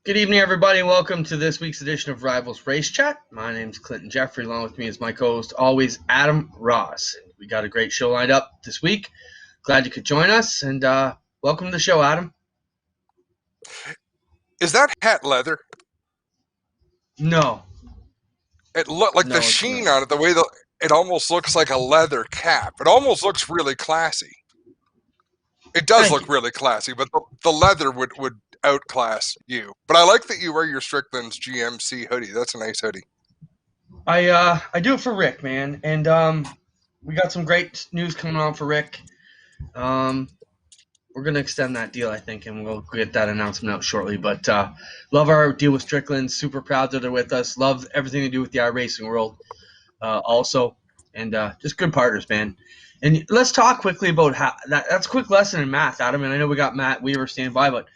Good evening, everybody. Welcome to this week's edition of Rivalz Race Chat. My name's Clinton Jeffrey. Along with me is my co-host, always Adam Ross. We got a great show lined up this week. Glad you could join us, and welcome to the show, Adam. Is that hat leather? No. It looked like the sheen on it, the way it almost looks like a leather cap. It almost looks really classy. It does look really classy, but the leather would outclass you. But I like that you wear your Strickland's GMC hoodie. That's a nice hoodie. I do it for Rick, man, and we got some great news coming on for Rick. We're going to extend that deal, I think, and we'll get that announcement out shortly. But love our deal with Strickland. Super proud that they're with us. Love everything to do with the iRacing world also. And just good partners, man. And let's talk quickly about how that's a quick lesson in math, Adam. And I know we got Matt Weaver standing by, but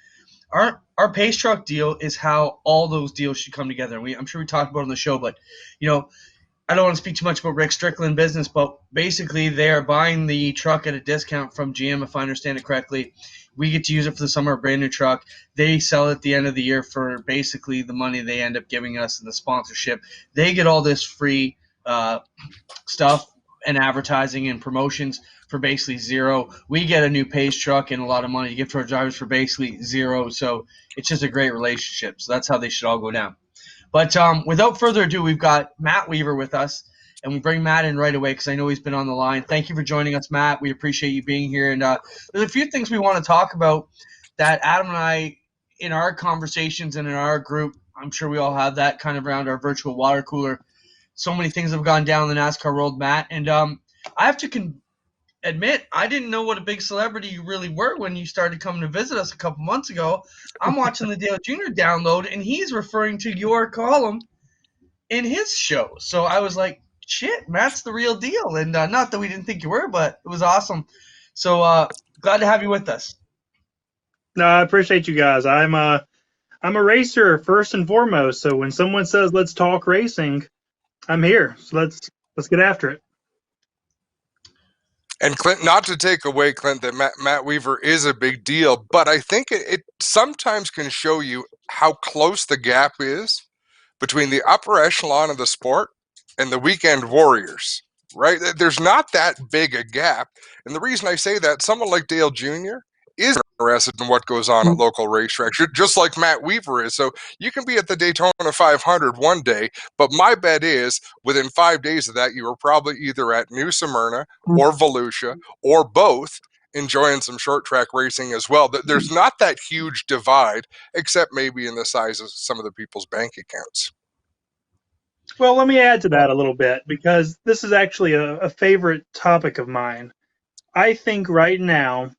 our Pace Truck deal is how all those deals should come together. And I'm sure we talked about it on the show, but, I don't want to speak too much about Rick Strickland business, but basically they are buying the truck at a discount from GM, if I understand it correctly. We get to use it for the summer, a brand new truck. They sell it at the end of the year for basically the money they end up giving us in the sponsorship. They get all this free stuff and advertising and promotions for basically zero. We get a new Pace truck and a lot of money to give to our drivers for basically zero. So it's just a great relationship. So that's how they should all go down. But without further ado, we've got Matt Weaver with us, and we bring Matt in right away because I know he's been on the line. Thank you for joining us, Matt. We appreciate you being here. And there's a few things we want to talk about that Adam and I, in our conversations and in our group, I'm sure we all have that kind of around our virtual water cooler. So many things have gone down in the NASCAR world, Matt. And I have to admit, I didn't know what a big celebrity you really were when you started coming to visit us a couple months ago. I'm watching the Dale Jr. download, and he's referring to your column in his show. So I was like, shit, Matt's the real deal. And not that we didn't think you were, but it was awesome. So glad to have you with us. No, I appreciate you guys. I'm a racer first and foremost. So when someone says, let's talk racing, I'm here. So let's get after it. And Clint, not to take away, Clint, that Matt Weaver is a big deal, but I think it sometimes can show you how close the gap is between the upper echelon of the sport and the weekend warriors, right? There's not that big a gap. And the reason I say that, someone like Dale Jr. is interested in what goes on at local racetracks, just like Matt Weaver is. So you can be at the Daytona 500 one day, but my bet is within 5 days of that, you were probably either at New Smyrna or Volusia or both, enjoying some short track racing as well. There's not that huge divide, except maybe in the size of some of the people's bank accounts. Well, let me add to that a little bit, because this is actually a favorite topic of mine. I think right now,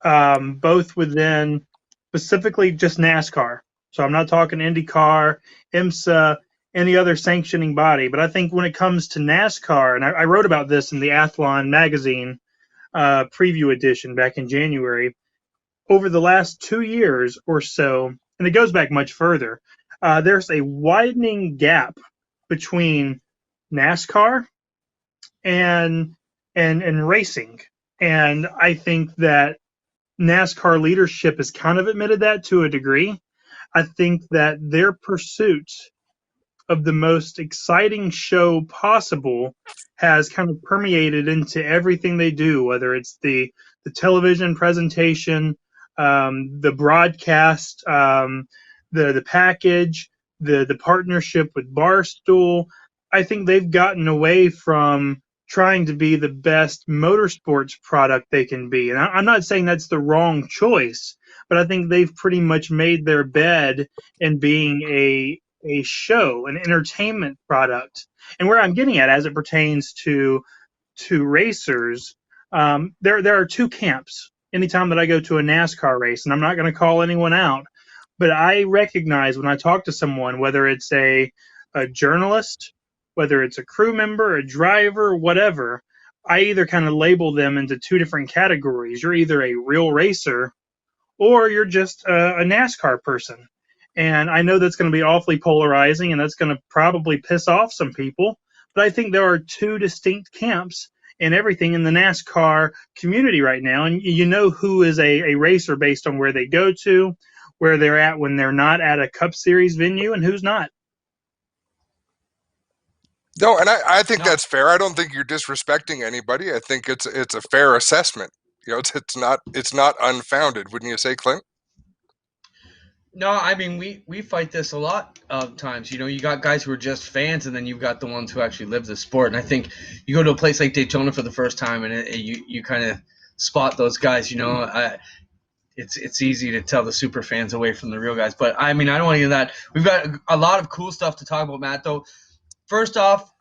both within specifically just NASCAR, so I'm not talking IndyCar, IMSA, any other sanctioning body, but I think when it comes to NASCAR, and I wrote about this in the Athlon magazine preview edition back in January, over the last 2 years or so, and it goes back much further, there's a widening gap between NASCAR and racing. And I think that NASCAR leadership has kind of admitted that to a degree. I think that their pursuit of the most exciting show possible has kind of permeated into everything they do, whether it's the television presentation, the broadcast, the package, the partnership with Barstool. I think they've gotten away from trying to be the best motorsports product they can be. And I'm not saying that's the wrong choice, but I think they've pretty much made their bed in being a show, an entertainment product. And where I'm getting at as it pertains to racers, there are two camps anytime that I go to a NASCAR race, and I'm not going to call anyone out, but I recognize when I talk to someone, whether it's a journalist, whether it's a crew member, a driver, whatever, I either kind of label them into two different categories. You're either a real racer or you're just a NASCAR person. And I know that's going to be awfully polarizing, and that's going to probably piss off some people. But I think there are two distinct camps in everything in the NASCAR community right now. And you know who is a racer based on where they go to, where they're at when they're not at a Cup Series venue and who's not. No, and I think No. that's fair. I don't think you're disrespecting anybody. I think it's a fair assessment. It's not unfounded, wouldn't you say, Clint? No, I mean we fight this a lot of times. You got guys who are just fans, and then you've got the ones who actually live the sport. And I think you go to a place like Daytona for the first time, and you kind of spot those guys. It's easy to tell the super fans away from the real guys. But I mean, I don't want to get that. We've got a lot of cool stuff to talk about, Matt. Though, first off,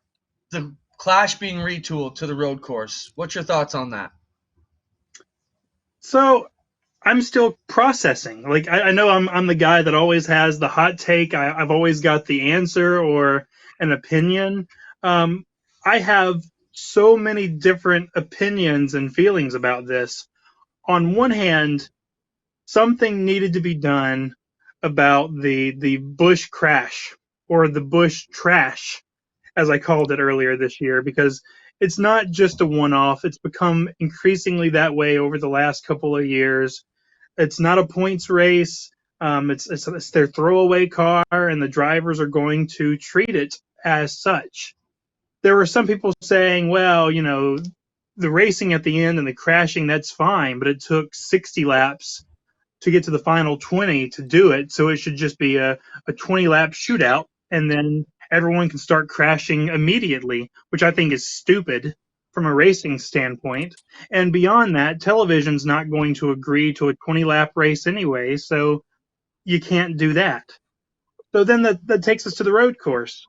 the Clash being retooled to the road course. What's your thoughts on that? So I'm still processing. Like I know I'm the guy that always has the hot take. I've always got the answer or an opinion. I have so many different opinions and feelings about this. On one hand, something needed to be done about the Busch crash, or the Busch trash, as I called it earlier this year, because it's not just a one-off. It's become increasingly that way over the last couple of years. It's not a points race. It's their throwaway car, and the drivers are going to treat it as such. There were some people saying, well, the racing at the end and the crashing, that's fine, but it took 60 laps to get to the final 20 to do it, so it should just be a 20-lap shootout, and then everyone can start crashing immediately, which I think is stupid from a racing standpoint. And beyond that, television's not going to agree to a 20-lap race anyway, so you can't do that. So then that takes us to the road course.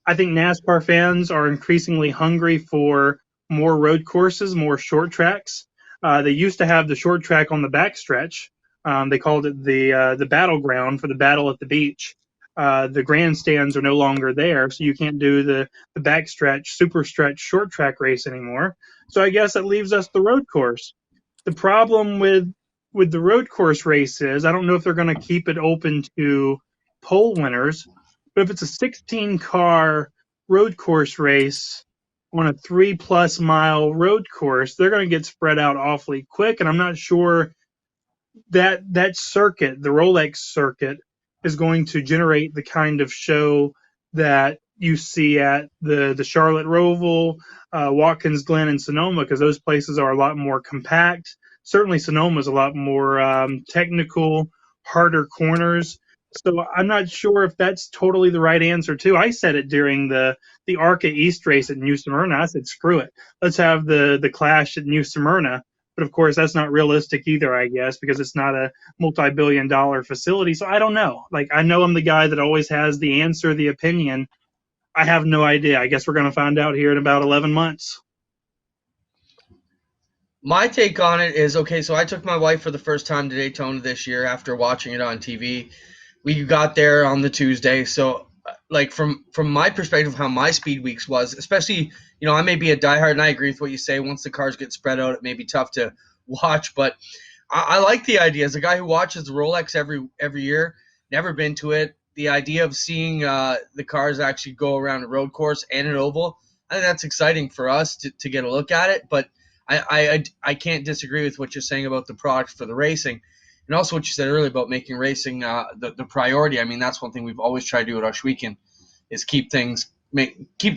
I think NASCAR fans are increasingly hungry for more road courses, more short tracks. They used to have the short track on the backstretch. They called it the battleground for the battle at the beach. The grandstands are no longer there, so you can't do the backstretch, super stretch, short track race anymore. So I guess that leaves us the road course. The problem with the road course race is, I don't know if they're going to keep it open to pole winners, but if it's a 16-car road course race on a 3+ mile road course, they're going to get spread out awfully quick, and I'm not sure that circuit, the Rolex circuit, is going to generate the kind of show that you see at the Charlotte Roval, Watkins Glen, and Sonoma, because those places are a lot more compact. Certainly Sonoma is a lot more technical, harder corners. So I'm not sure if that's totally the right answer, too. I said it during the ARCA East race at New Smyrna. I said, screw it. Let's have the Clash at New Smyrna. But, of course, that's not realistic either, I guess, because it's not a multi-billion-dollar facility. So I don't know. Like, I know I'm the guy that always has the answer, the opinion. I have no idea. I guess we're going to find out here in about 11 months. My take on it is, okay, so I took my wife for the first time to Daytona this year after watching it on TV. We got there on the Tuesday, so like from my perspective, how my speed weeks was, especially, I may be a diehard, and I agree with what you say. Once the cars get spread out, it may be tough to watch, but I like the idea. As a guy who watches the Rolex every year, never been to it, the idea of seeing the cars actually go around a road course and an oval, I think that's exciting for us to get a look at it. But I can't disagree with what you're saying about the product for the racing. And also what you said earlier about making racing the priority. I mean, that's one thing we've always tried to do at Oshweekend, is keep the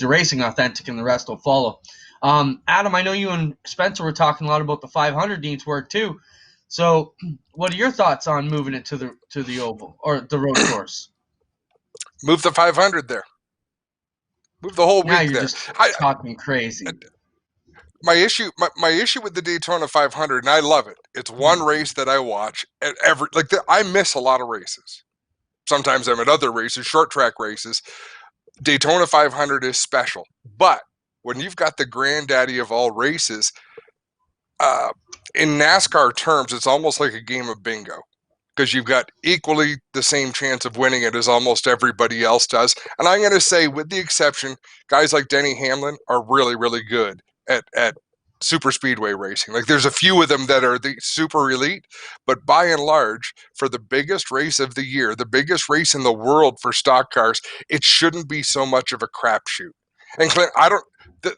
racing authentic, and the rest will follow. Adam, I know you and Spencer were talking a lot about the 500 needs work too. So what are your thoughts on moving it to the oval or the road course? Move the 500 there. Move the whole Now week you're there. just talking crazy. My issue with the Daytona 500, and I love it. It's one race that I watch at I miss a lot of races. Sometimes I'm at other races, short track races. Daytona 500 is special, but when you've got the granddaddy of all races, in NASCAR terms, it's almost like a game of bingo, because you've got equally the same chance of winning it as almost everybody else does. And I'm going to say, with the exception, guys like Denny Hamlin are really, really good at super speedway racing. Like, there's a few of them that are the super elite, but by and large, for the biggest race of the year, the biggest race in the world for stock cars, it shouldn't be so much of a crapshoot. And Clint,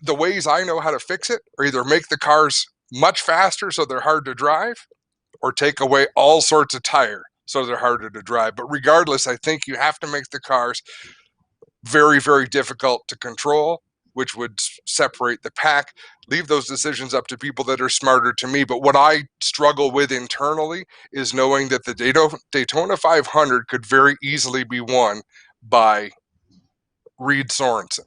the ways I know how to fix it are either make the cars much faster so they're hard to drive, or take away all sorts of tire so they're harder to drive. But regardless, I think you have to make the cars very, very difficult to control, which would separate the pack. Leave those decisions up to people that are smarter to me. But what I struggle with internally is knowing that the Daytona 500 could very easily be won by Reed Sorensen.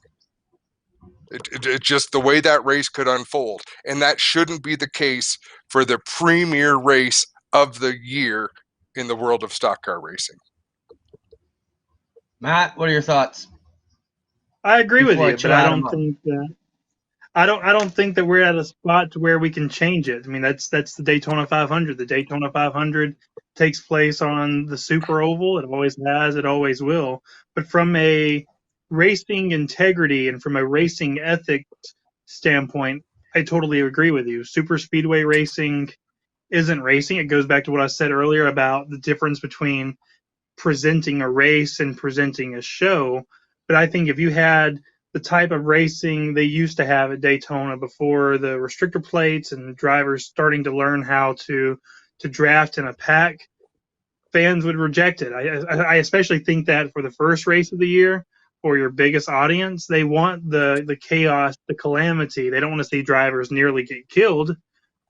It just the way that race could unfold. And that shouldn't be the case for the premier race of the year in the world of stock car racing. Matt, what are your thoughts? I agree with Before I you, but chew I Adam don't up. think that I don't think that we're at a spot to where we can change it. I mean, that's the Daytona 500. The Daytona 500 takes place on the Super Oval. It always has. It always will. But from a racing integrity and from a racing ethics standpoint, I totally agree with you. Super speedway racing isn't racing. It goes back to what I said earlier about the difference between presenting a race and presenting a show. But I think if you had the type of racing they used to have at Daytona before the restrictor plates and drivers starting to learn how to draft in a pack, fans would reject it. I especially think that for the first race of the year, for your biggest audience, they want the chaos, the calamity. They don't want to see drivers nearly get killed.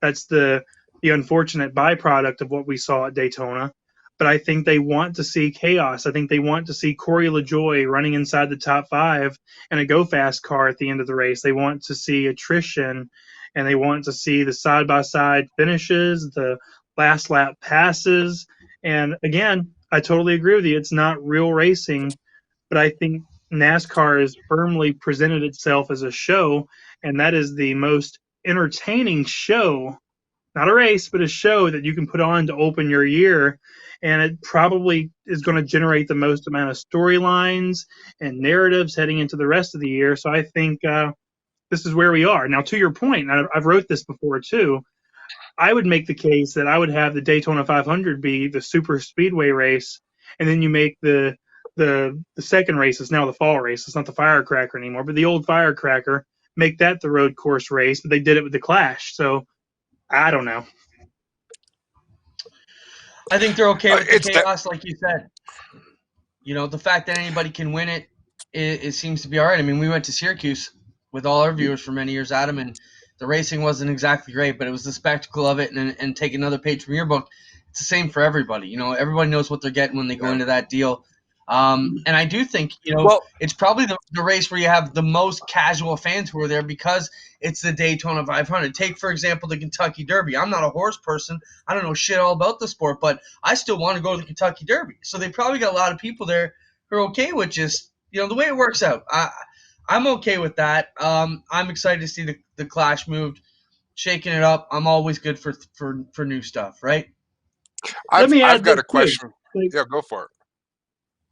That's the unfortunate byproduct of what we saw at Daytona. But I think they want to see chaos. I think they want to see Corey LaJoie running inside the top 5 in a go fast car at the end of the race. They want to see attrition, and they want to see the side by side finishes, the last lap passes. And again, I totally agree with you. It's not real racing, but I think NASCAR has firmly presented itself as a show, and that is the most entertaining show, not a race, but a show that you can put on to open your year. And it probably is going to generate the most amount of storylines and narratives heading into the rest of the year. So I think this is where we are. Now, to your point, and I've wrote this before too, I would make the case that I would have the Daytona 500 be the super speedway race, and then you make the second race is now the fall race. It's not the firecracker anymore, but the old firecracker, make that the road course race. But they did it with the Clash, so I don't know. I think they're okay with the It's that- chaos, like you said. You know, the fact that anybody can win it seems to be all right. I mean, we went to Syracuse with all our viewers for many years, Adam, and the racing wasn't exactly great, but it was the spectacle of it. And take another page from your book, it's the same for everybody. You know, everybody knows what they're getting when they go into that deal. And I do think, you know, it's probably the race where you have the most casual fans who are there because it's the Daytona 500. Take, for example, the Kentucky Derby. I'm not a horse person. I don't know shit all about the sport, but I still want to go to the Kentucky Derby. So they probably got a lot of people there who are okay with just, you know, the way it works out. I'm okay with that. I'm excited to see the Clash moved, shaking it up. I'm always good for new stuff, right? I've got a question. Yeah, go for it.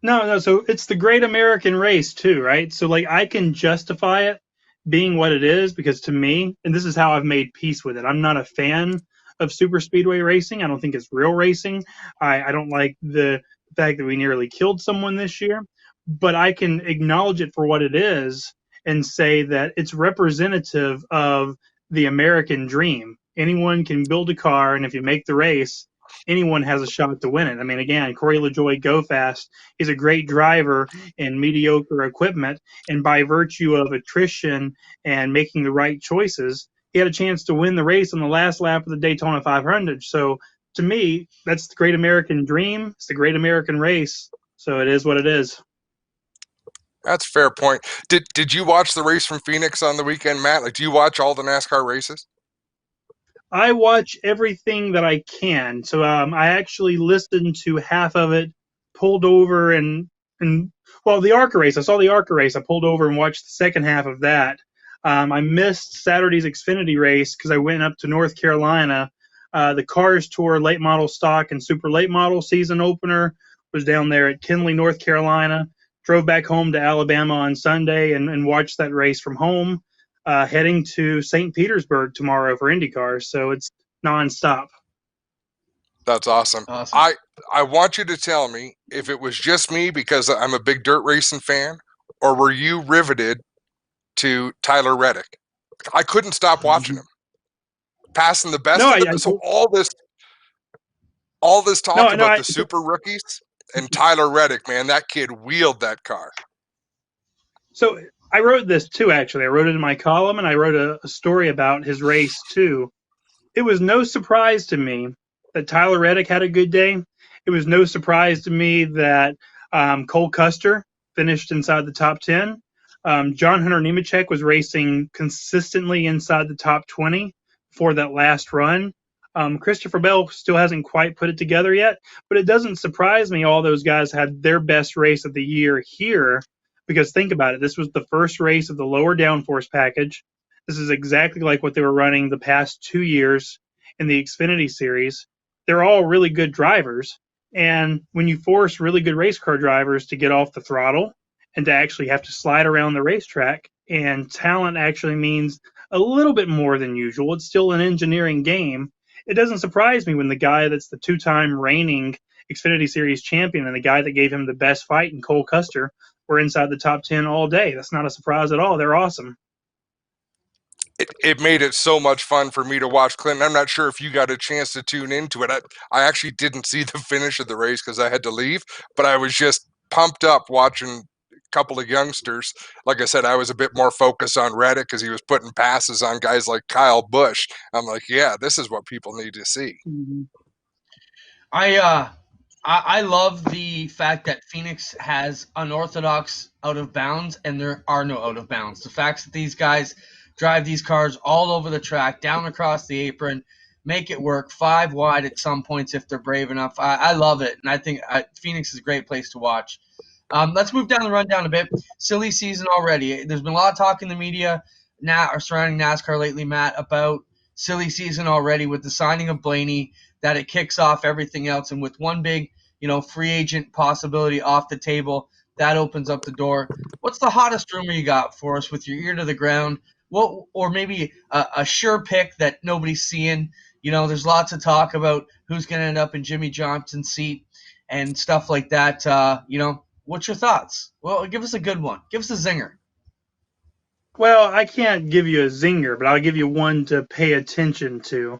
No. So it's the Great American Race too, right? So like I can justify it being what it is because to me, and this is how I've made peace with it. I'm not a fan of super speedway racing. I don't think it's real racing. I don't like the fact that we nearly killed someone this year, but I can acknowledge it for what it is and say that it's representative of the American dream. Anyone can build a car, and if you make the race, anyone has a shot to win it. I mean, again, Corey LaJoie Go Fast is a great driver in mediocre equipment, and by virtue of attrition and making the right choices, he had a chance to win the race on the last lap of the Daytona 500. So to me, that's the Great American Dream. It's the Great American Race. So it is what it is. That's a fair point. Did you watch the race from Phoenix on the weekend, Matt? Like, do you watch all the NASCAR races? I watch everything that I can. So I actually listened to half of it, pulled over and well, the ARCA race. I saw the ARCA race. I pulled over and watched the second half of that. I missed Saturday's Xfinity race because I went up to North Carolina. The Cars Tour late model stock and super late model season opener was down there at Kinley, North Carolina. Drove back home to Alabama on Sunday and watched that race from home. Heading to St. Petersburg tomorrow for IndyCar, so it's nonstop. That's awesome. I want you to tell me if it was just me because I'm a big dirt racing fan, or were you riveted to Tyler Reddick? I couldn't stop watching him passing the best. So all All this talk No, about the super rookies and Tyler Reddick, man, that kid wheeled that car. So I wrote this too, actually. I wrote it in my column, and I wrote a story about his race too. It was no surprise to me that Tyler Reddick had a good day. It was no surprise to me that Cole Custer finished inside the top 10. John Hunter Nemechek was racing consistently inside the top 20 for that last run. Christopher Bell still hasn't quite put it together yet, but it doesn't surprise me all those guys had their best race of the year here, because think about it. This was the first race of the lower downforce package. This is exactly like what they were running the past 2 years in the Xfinity Series. They're all really good drivers. And when you force really good race car drivers to get off the throttle and to actually have to slide around the racetrack, and talent actually means a little bit more than usual, it's still an engineering game. It doesn't surprise me when the guy that's the two-time reigning Xfinity Series champion and the guy that gave him the best fight in Cole Custer were inside the top 10 all day. That's not a surprise at all. They're awesome. It made it so much fun for me to watch, Clinton. I'm not sure if you got a chance to tune into it. I actually didn't see the finish of the race because I had to leave, but I was just pumped up watching a couple of youngsters. Like I said, I was a bit more focused on Reddick because he was putting passes on guys like Kyle Busch. I'm like, yeah, this is what people need to see. Mm-hmm. I love the fact that Phoenix has unorthodox out of bounds, and there are no out of bounds. The fact that these guys drive these cars all over the track, down across the apron, make it work 5 wide at some points if they're brave enough. I love it, and I think Phoenix is a great place to watch. Let's move down the rundown a bit. Silly season already. There's been a lot of talk in the media surrounding NASCAR lately, Matt, about silly season already with the signing of Blaney, that it kicks off everything else, and with one big free agent possibility off the table, that opens up the door. What's the hottest rumor you got for us with your ear to the ground? Or maybe a sure pick that nobody's seeing? There's lots of talk about who's going to end up in Jimmy Johnson's seat and stuff like that. What's your thoughts? Well, give us a good one. Give us a zinger. Well, I can't give you a zinger, but I'll give you one to pay attention to.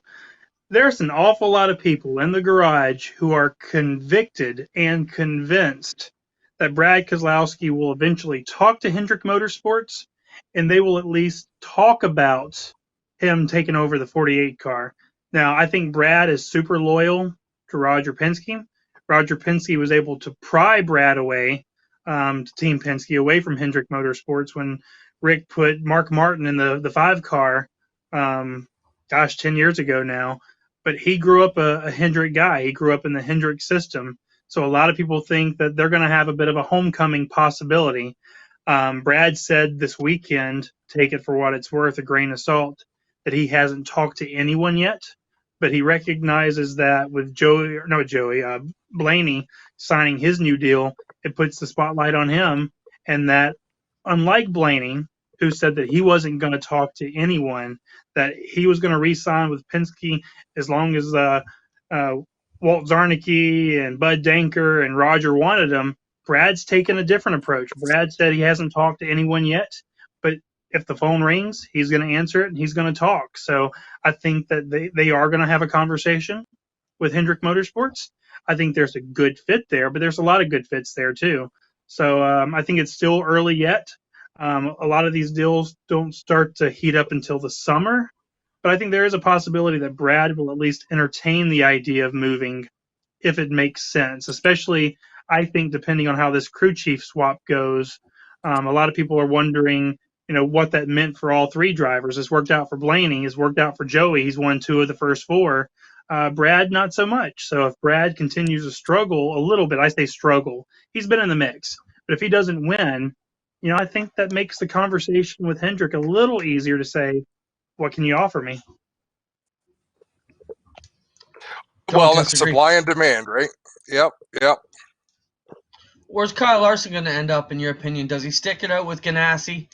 There's an awful lot of people in the garage who are convicted and convinced that Brad Keselowski will eventually talk to Hendrick Motorsports, and they will at least talk about him taking over the 48 car. Now, I think Brad is super loyal to Roger Penske. Roger Penske was able to pry Brad away, to Team Penske, away from Hendrick Motorsports when Rick put Mark Martin in the 5 car, 10 years ago now. But he grew up a Hendrick guy. He grew up in the Hendrick system. So a lot of people think that they're going to have a bit of a homecoming possibility. Brad said this weekend, take it for what it's worth, a grain of salt, that he hasn't talked to anyone yet, but he recognizes that with Blaney signing his new deal, it puts the spotlight on him, and that unlike Blaney, who said that he wasn't going to talk to anyone, that he was going to re-sign with Penske as long as Walt Zarnicki and Bud Denker and Roger wanted him. Brad's taken a different approach. Brad said he hasn't talked to anyone yet, but if the phone rings, he's going to answer it and he's going to talk. So I think that they are going to have a conversation with Hendrick Motorsports. I think there's a good fit there, but there's a lot of good fits there too. So I think it's still early yet. A lot of these deals don't start to heat up until the summer, but I think there is a possibility that Brad will at least entertain the idea of moving if it makes sense, especially, I think, depending on how this crew chief swap goes. A lot of people are wondering, what that meant for all 3 drivers. It's worked out for Blaney. It's worked out for Joey. He's won 2 of the first 4. Brad, not so much. So if Brad continues to struggle a little bit, I say struggle. He's been in the mix. But if he doesn't win, I think that makes the conversation with Hendrick a little easier to say, what can you offer me? Well, it's supply and demand, right? Yep. Where's Kyle Larson going to end up, in your opinion? Does he stick it out with Ganassi?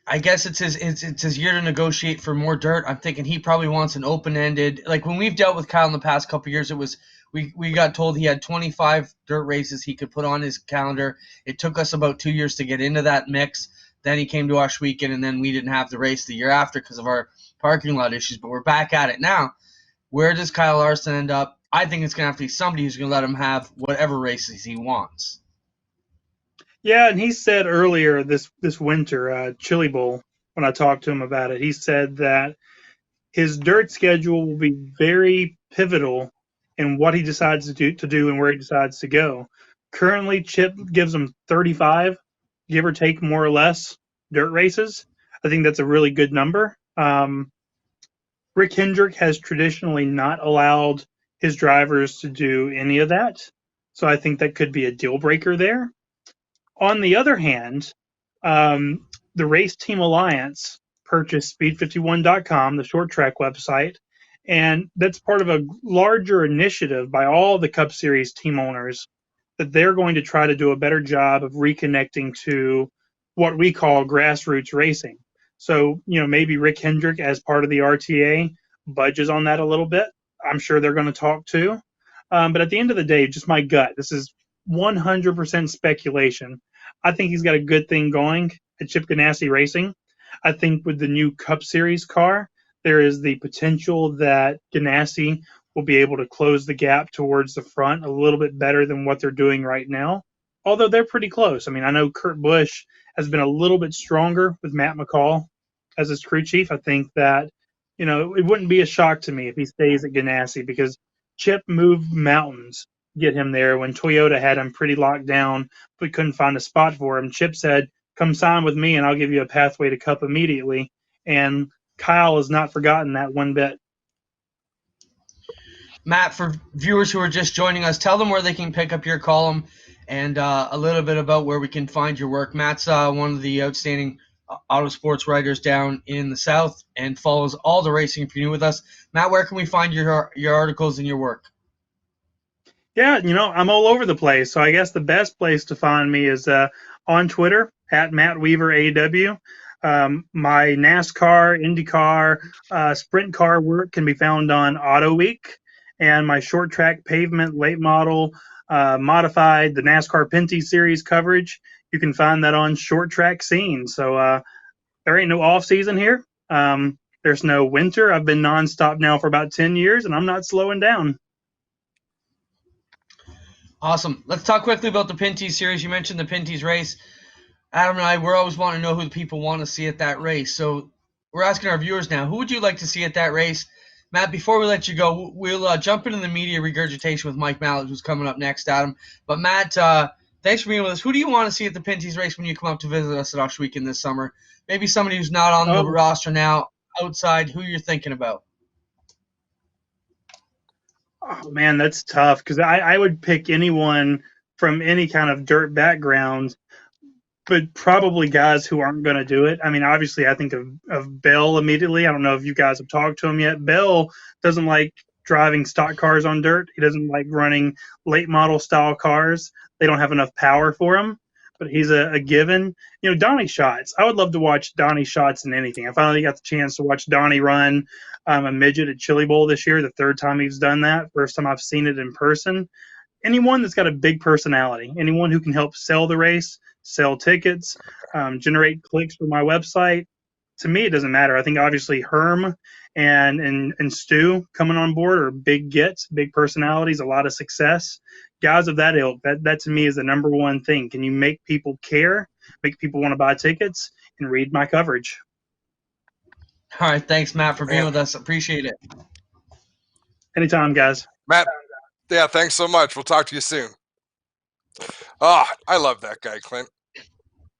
I guess it's his year to negotiate for more dirt. I'm thinking he probably wants an open-ended. Like when we've dealt with Kyle in the past couple of years, it was we got told he had 25 dirt races he could put on his calendar. It took us about 2 years to get into that mix. Then he came to Osh Weekend, and then we didn't have the race the year after because of our parking lot issues. But we're back at it now. Where does Kyle Larson end up? I think it's going to have to be somebody who's going to let him have whatever races he wants. Yeah, and he said earlier this winter, Chili Bowl, when I talked to him about it, he said that his dirt schedule will be very pivotal in what he decides to do and where he decides to go. Currently, Chip gives him 35, give or take more or less, dirt races. I think that's a really good number. Rick Hendrick has traditionally not allowed his drivers to do any of that, so I think that could be a deal breaker there. On the other hand, the Race Team Alliance purchased Speed51.com, the short track website, and that's part of a larger initiative by all the Cup Series team owners that they're going to try to do a better job of reconnecting to what we call grassroots racing. So, maybe Rick Hendrick, as part of the RTA, budges on that a little bit. I'm sure they're going to talk too. But at the end of the day, just my gut, this is 100% speculation. I think he's got a good thing going at Chip Ganassi Racing. I think with the new Cup Series car, there is the potential that Ganassi will be able to close the gap towards the front a little bit better than what they're doing right now, although they're pretty close. I mean, I know Kurt Busch has been a little bit stronger with Matt McCall as his crew chief. I think that, it wouldn't be a shock to me if he stays at Ganassi because Chip moved mountains to get him there when Toyota had him pretty locked down, but couldn't find a spot for him. Chip said, come sign with me and I'll give you a pathway to Cup immediately. And Kyle has not forgotten that one bit. Matt, for viewers who are just joining us, tell them where they can pick up your column and a little bit about where we can find your work. Matt's one of the outstanding auto sports writers down in the South and follows all the racing. If you're new with us, Matt, where can we find your articles and your work? Yeah, I'm all over the place. So I guess the best place to find me is on Twitter at Matt Weaver AW. My NASCAR, IndyCar, sprint car work can be found on Auto Week, and my short track pavement, late model, modified, the NASCAR Pinty Series coverage, you can find that on Short Track Scene. So there ain't no off season here. There's no winter. I've been nonstop now for about 10 years, and I'm not slowing down. Awesome. Let's talk quickly about the Pinty Series. You mentioned the Pinty's race. Adam and I, we're always wanting to know who the people want to see at that race. So we're asking our viewers now, who would you like to see at that race? Matt, before we let you go, we'll jump into the media regurgitation with Mike Mallett, who's coming up next, Adam. But Matt, thanks for being with us. Who do you want to see at the Pinty's race when you come up to visit us at Osh Weekend this summer? Maybe somebody who's not on the roster now, outside, who you're thinking about? Oh, man, that's tough because I would pick anyone from any kind of dirt background, but probably guys who aren't going to do it. I mean, obviously, I think of Bell immediately. I don't know if you guys have talked to him yet. Bell doesn't like driving stock cars on dirt. He doesn't like running late model style cars. They don't have enough power for him, but he's a given. Donnie Schatz. I would love to watch Donnie Schatz in anything. I finally got the chance to watch Donnie run a midget at Chili Bowl this year, the third time he's done that. First time I've seen it in person. Anyone that's got a big personality, anyone who can help sell the race, sell tickets, generate clicks for my website. To me, it doesn't matter. I think obviously Herm and Stu coming on board are big gets, big personalities, a lot of success. Guys of that ilk, that to me is the number one thing. Can you make people care, make people want to buy tickets, and read my coverage? All right, thanks, Matt, for being with us. Appreciate it. Anytime, guys. Matt, yeah, thanks so much. We'll talk to you soon. Oh, I love that guy, Clint.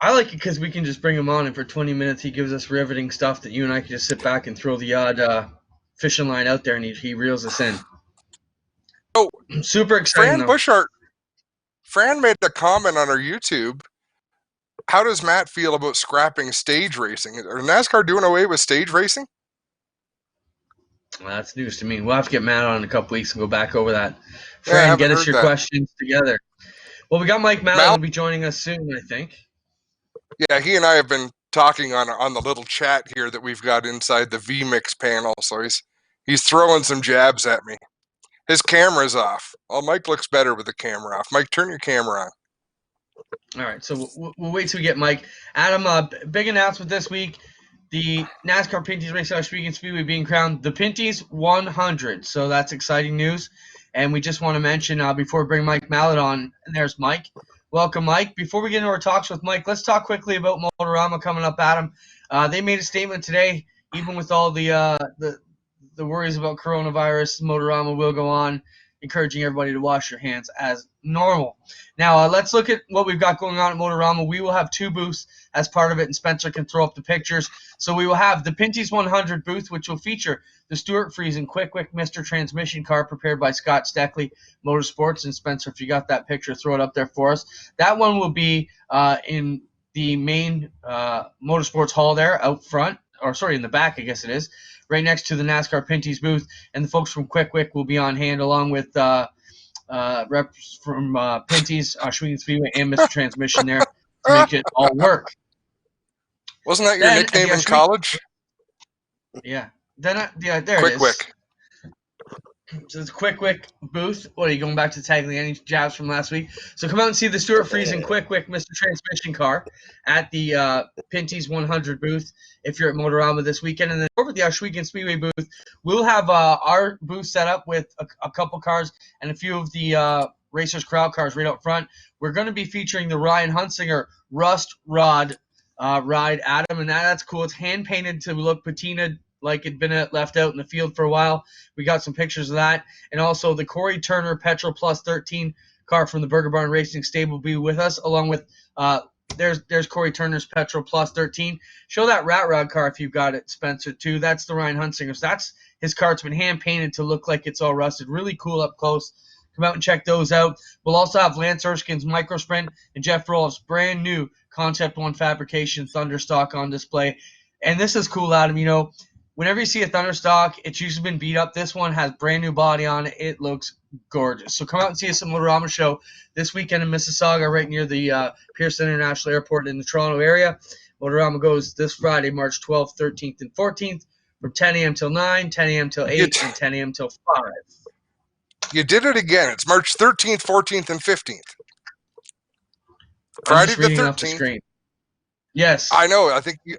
I like it because we can just bring him on, and for 20 minutes he gives us riveting stuff that you and I can just sit back and throw the odd fishing line out there, and he reels us in. Oh, super exciting. Fran made a comment on our YouTube. How does Matt feel about scrapping stage racing? Are NASCAR doing away with stage racing? Well, that's news to me. We'll have to get Matt on in a couple weeks and go back over that. Fran, get us your questions together. Well, we got Mike Mallett will be joining us soon, I think. Yeah, he and I have been talking on the little chat here that we've got inside the VMix panel, so he's throwing some jabs at me. His camera's off. Oh, Mike looks better with the camera off. Mike, turn your camera on. All right, so we'll wait till we get Mike. Adam, big announcement this week. The NASCAR Pinty's Race Osh Weekend Speedway being crowned the Pinty's 100. So that's exciting news. And we just want to mention before we bring Mike Mallett on, and there's Mike. Welcome, Mike. Before we get into our talks with Mike, let's talk quickly about Motorama coming up, Adam. They made a statement today, even with all the worries about coronavirus. Motorama will go on, encouraging everybody to wash your hands as normal. Now, let's look at what we've got going on at Motorama. We will have 2 booths as part of it, and Spencer can throw up the pictures. So we will have the Pinty's 100 booth, which will feature the Stuart Friesen Quick Mr. Transmission car prepared by Scott Steckley Motorsports. And Spencer, if you got that picture, throw it up there for us. That one will be in the main Motorsports hall there out front, or sorry, in the back, I guess it is, right next to the NASCAR Pinty's booth. And the folks from Quick will be on hand along with reps from Pinty's, Schwingen Speedway, and Mr. Transmission there to make it all work. Wasn't that your nickname in college? Yeah. Then there it is. Quick. So it's Quick booth. What are you going back to tackling any jabs from last week? So come out and see the Stuart Friesen Quick Mr. Transmission car at the Pinty's 100 booth if you're at Motorama this weekend. And then over at the Schwingen Speedway booth, we'll have our booth set up with a couple cars and a few of the Racers Corral cars right up front. We're going to be featuring the Ryan Hunsinger Rust Rod ride, Adam, and that's cool. It's hand painted to look patinaed like it'd been left out in the field for a while. We got some pictures of that. And also the Corey Turner Petrol Plus 13 car from the Burger Barn Racing Stable will be with us, along with there's Corey Turner's Petrol Plus 13. Show that Rat Rod car if you've got it, Spencer, too. That's the Ryan Hunsinger. So that's his car. It's been hand painted to look like it's all rusted. Really cool up close. Come out and check those out. We'll also have Lance Erskine's Micro Sprint and Jeff Roloff's brand new Concept 1 Fabrication Thunderstock on display. And this is cool, Adam. You know, whenever you see a Thunderstock, it's usually been beat up. This one has brand new body on it. It looks gorgeous. So come out and see us at Motorama Show this weekend in Mississauga, right near the Pearson International Airport in the Toronto area. Motorama goes this Friday, March 12th, 13th, and 14th from 10 a.m. till 9, 10 a.m. till 8, and 10 a.m. till 5. You did it again. It's March 13th, 14th, and 15th. Friday the 13th. Off the screen. Yes. I know.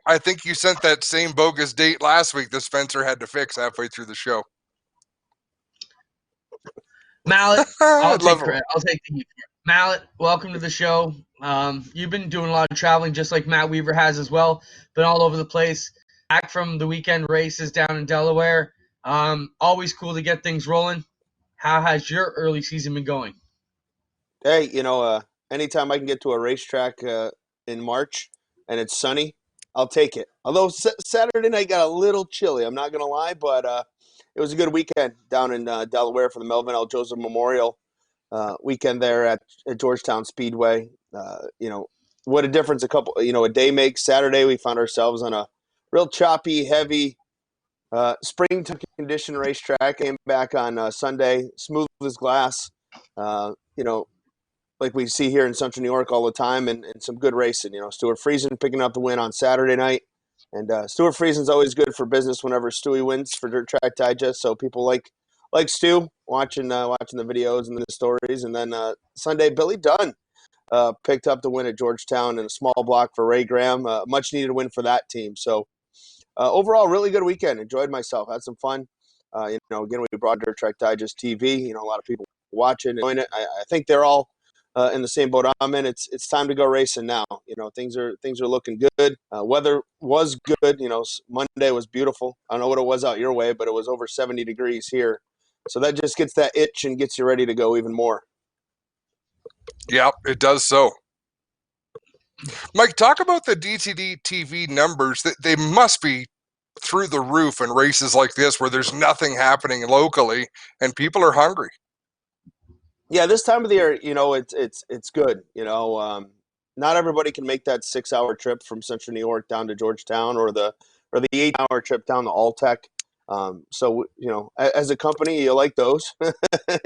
I think you sent that same bogus date last week that Spencer had to fix halfway through the show. Mallett, I'll take the heat. Mallett, welcome to the show. You've been doing a lot of traveling just like Matt Weaver has as well. Been all over the place. Back from the weekend races down in Delaware. Always cool to get things rolling. How has your early season been going? Hey, anytime I can get to a racetrack in March and it's sunny, I'll take it. Although Saturday night got a little chilly, I'm not going to lie, but it was a good weekend down in Delaware for the Melvin L. Joseph Memorial weekend there at Georgetown Speedway. What a difference a day makes. Saturday we found ourselves on a real choppy, heavy spring condition racetrack. Came back on Sunday, smooth as glass. Like we see here in Central New York all the time, and some good racing. Stuart Friesen picking up the win on Saturday night, and Stuart Friesen's always good for business whenever Stewie wins for Dirt Track Digest. So people like Stu watching the videos and the stories. And then Sunday, Billy Dunn picked up the win at Georgetown in a small block for Ray Graham. Much needed win for that team. So overall, really good weekend. Enjoyed myself. Had some fun. Again, we brought Dirt Track Digest TV. A lot of people watching and enjoying it. I think they're all in the same boat I'm in. It's time to go racing now. Things are looking good. Weather was good. Monday was beautiful. I don't know what it was out your way, but it was over 70 degrees here. So that just gets that itch and gets you ready to go even more. Yeah, it does so. Mike, talk about the DTD TV numbers. They must be through the roof in races like this where there's nothing happening locally and people are hungry. Yeah, this time of the year, it's good. Not everybody can make that 6-hour trip from Central New York down to Georgetown or the 8-hour trip down to Alltech. So as a company, you like those.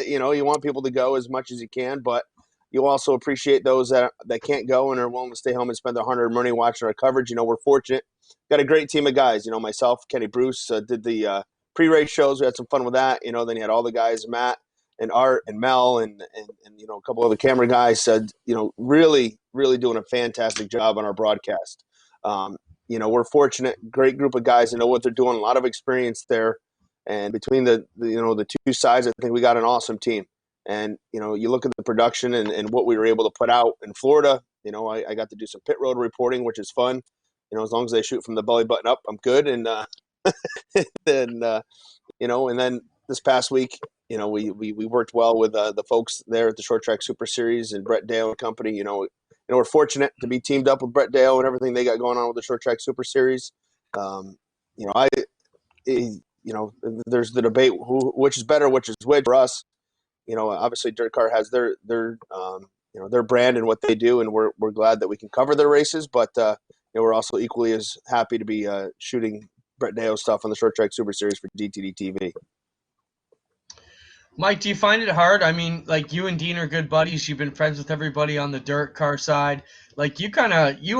You want people to go as much as you can, but you also appreciate those that can't go and are willing to stay home and spend their hard-earned money watching our coverage. We're fortunate. Got a great team of guys. Myself, Kenny Bruce did the pre-race shows. We had some fun with that. Then you had all the guys, Matt and Art and Mel and a couple other camera guys said, really, really doing a fantastic job on our broadcast. We're fortunate, great group of guys that know what they're doing, a lot of experience there. And between the two sides, I think we got an awesome team. And, you look at the production and what we were able to put out in Florida. I got to do some pit road reporting, which is fun. As long as they shoot from the belly button up, I'm good. And then, and then this past week, we worked well with the folks there at the Short Track Super Series and Brett Dale and company. We're fortunate to be teamed up with Brett Dale and everything they got going on with the Short Track Super Series. There's the debate which is better, which is which for us. Obviously Dirt Car has their brand and what they do, and we're glad that we can cover their races. But we're also equally as happy to be shooting Brett Dale stuff on the Short Track Super Series for DTD TV. Mike, do you find it hard? I mean, like, you and Dean are good buddies. You've been friends with everybody on the Dirt Car side. Like, you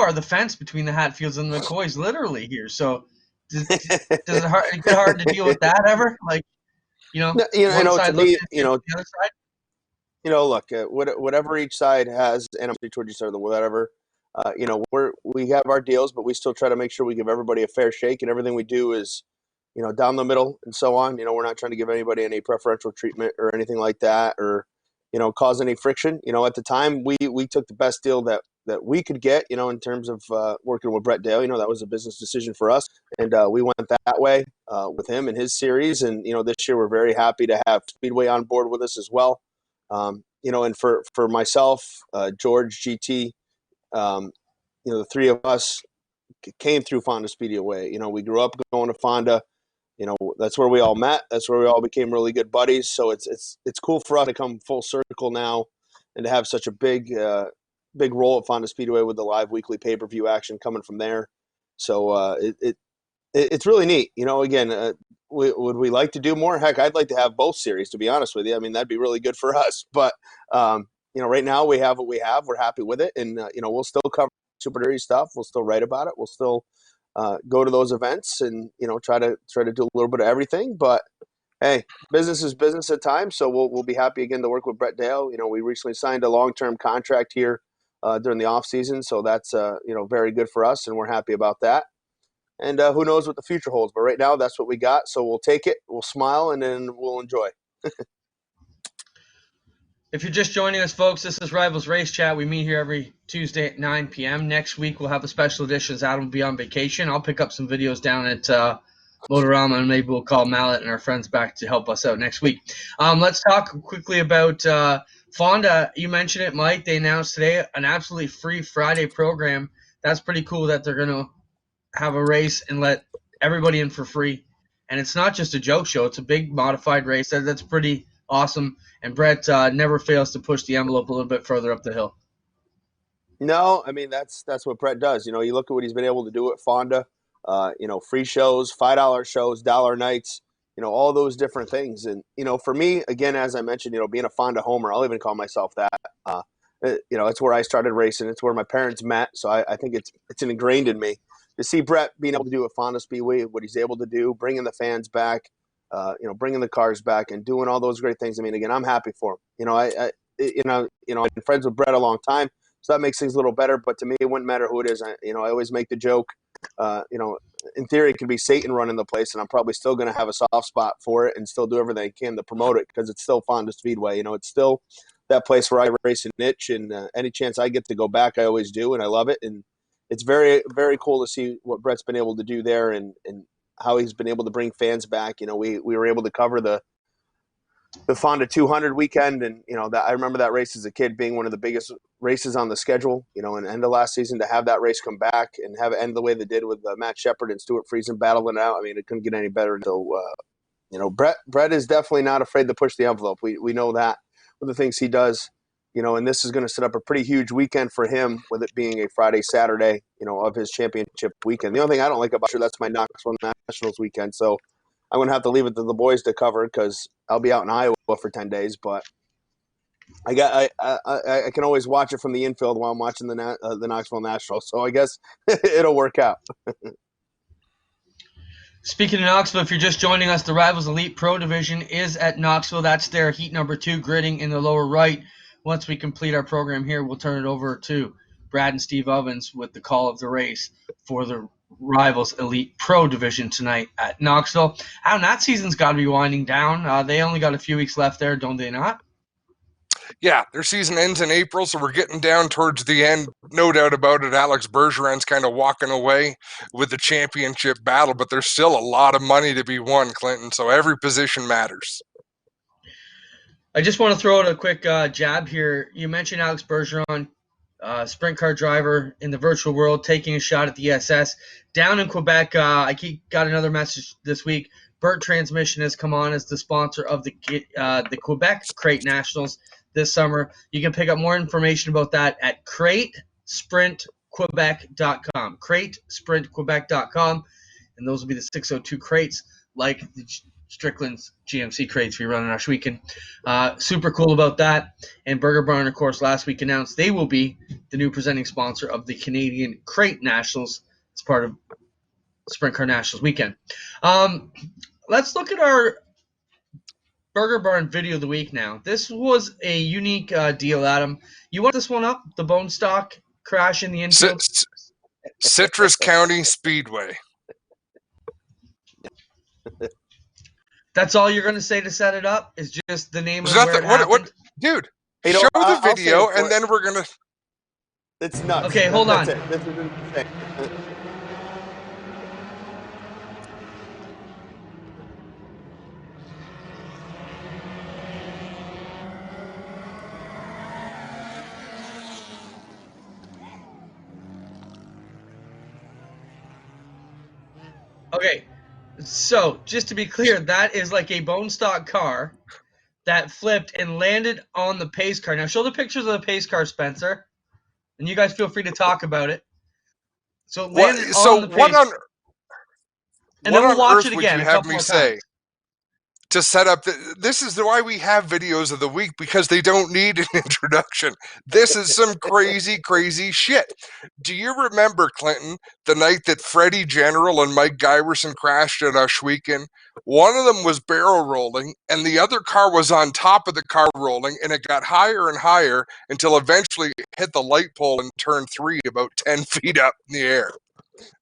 are the fence between the Hatfields and the McCoys, literally here. So, does it get hard to deal with that ever? Like, one side looks at the other side. Look, whatever each side has, and I'm towards each other, whatever. We have our deals, but we still try to make sure we give everybody a fair shake, and everything we do is, down the middle and so on. We're not trying to give anybody any preferential treatment or anything like that, or, cause any friction. At the time we took the best deal that we could get, in terms of working with Brett Dale. That was a business decision for us, and we went that way with him and his series. And, this year we're very happy to have Speedway on board with us as well. And for myself, George, GT, the three of us came through Fonda Speedway. We grew up going to Fonda. That's where we all met. That's where we all became really good buddies. So it's cool for us to come full circle now and to have such a big role at Fonda Speedway with the live weekly pay-per-view action coming from there. So it's really neat. Again, would we like to do more? Heck, I'd like to have both series, to be honest with you. I mean, that'd be really good for us. But, right now we have what we have. We're happy with it. And, we'll still cover Super Series stuff. We'll still write about it. We'll still go to those events and, try to do a little bit of everything. But, hey, business is business at times. So we'll be happy again to work with Brett Dale. We recently signed a long-term contract here during the off season. So that's, very good for us. And we're happy about that. And who knows what the future holds. But right now, that's what we got. So we'll take it, we'll smile, and then we'll enjoy. If you're just joining us, folks, this is Rivalz Race Chat. We meet here every Tuesday at 9 p.m. Next week, we'll have a special edition. Adam will be on vacation. I'll pick up some videos down at Motorama, and maybe we'll call Mallett and our friends back to help us out next week. Let's talk quickly about Fonda. You mentioned it, Mike. They announced today an absolutely free Friday program. That's pretty cool that they're going to have a race and let everybody in for free. And it's not just a joke show. It's a big modified race. That's pretty awesome. And Brett never fails to push the envelope a little bit further up the hill. No, I mean, that's what Brett does. You look at what he's been able to do at Fonda, free shows, $5 shows, dollar nights, all those different things. And, for me, again, as I mentioned, being a Fonda homer, I'll even call myself that. It's where I started racing. It's where my parents met. So I think it's ingrained in me. To see Brett being able to do at Fonda Speedway, what he's able to do, bringing the fans back, bringing the cars back, and doing all those great things. I mean, again, I'm happy for him. I've been friends with Brett a long time, so that makes things a little better. But to me, it wouldn't matter who it is. I always make the joke. In theory, it could be Satan running the place, and I'm probably still going to have a soft spot for it and still do everything I can to promote it because it's still Fonda Speedway. It's still that place where I race a niche, and any chance I get to go back, I always do, and I love it. And it's very, very cool to see what Brett's been able to do there and how he's been able to bring fans back. We were able to cover the Fonda 200 weekend, and that I remember that race as a kid being one of the biggest races on the schedule. And end of last season to have that race come back and have it end the way they did with Matt Shepard and Stuart Friesen battling it out. I mean, it couldn't get any better. So Brett is definitely not afraid to push the envelope. We know that with the things he does. And this is going to set up a pretty huge weekend for him with it being a Friday, Saturday, of his championship weekend. The only thing I don't like about it, that's my Knoxville Nationals weekend. So I'm going to have to leave it to the boys to cover because I'll be out in Iowa for 10 days. But I can always watch it from the infield while I'm watching the Knoxville Nationals. So I guess it'll work out. Speaking of Knoxville, if you're just joining us, the Rivalz Elite Pro Division is at Knoxville. That's their heat number 2 gridding in the lower right. Once we complete our program here, we'll turn it over to Brad and Steve Ovens with the call of the race for the Rivalz Elite Pro Division tonight at Knoxville. Adam, that season's got to be winding down. They only got a few weeks left there, don't they not? Yeah, their season ends in April, so we're getting down towards the end. No doubt about it. Alex Bergeron's kind of walking away with the championship battle, but there's still a lot of money to be won, Clinton, so every position matters. I just want to throw out a quick jab here. You mentioned Alex Bergeron, sprint car driver in the virtual world, taking a shot at the SS. Down in Quebec, I got another message this week. Burt Transmission has come on as the sponsor of the Quebec Crate Nationals this summer. You can pick up more information about that at cratesprintquebec.com. Cratesprintquebec.com. And those will be the 602 crates, like the Strickland's GMC crates we run in our weekend. Super cool about that. And Burger Barn, of course, last week announced they will be the new presenting sponsor of the Canadian Crate Nationals as part of Sprint Car Nationals weekend. Let's look at our Burger Barn video of the week now. This was a unique deal, Adam. You want this one up? The bone stock crash in the infield? Citrus County Speedway. That's all you're going to say to set it up? Is just the name of where it happened? Dude, You know, show the I'll say video, it and for- then we're going to... It's nuts. Okay, hold on. That's it. This is insane. Okay, so just to be clear, that is like a bone stock car that flipped and landed on the pace car. Now, show the pictures of the pace car, Spencer, and you guys feel free to talk about it. So it landed on the pace car. And then we'll watch it again a couple more times. To set up this is why we have videos of the week, because they don't need an introduction. This is some crazy shit. Do you remember, Clinton, the night that Freddie General and Mike Giverson crashed at Oshweekon? One of them was barrel rolling and the other car was on top of the car rolling, and it got higher and higher until eventually it hit the light pole in turn 3 about 10 feet up in the air.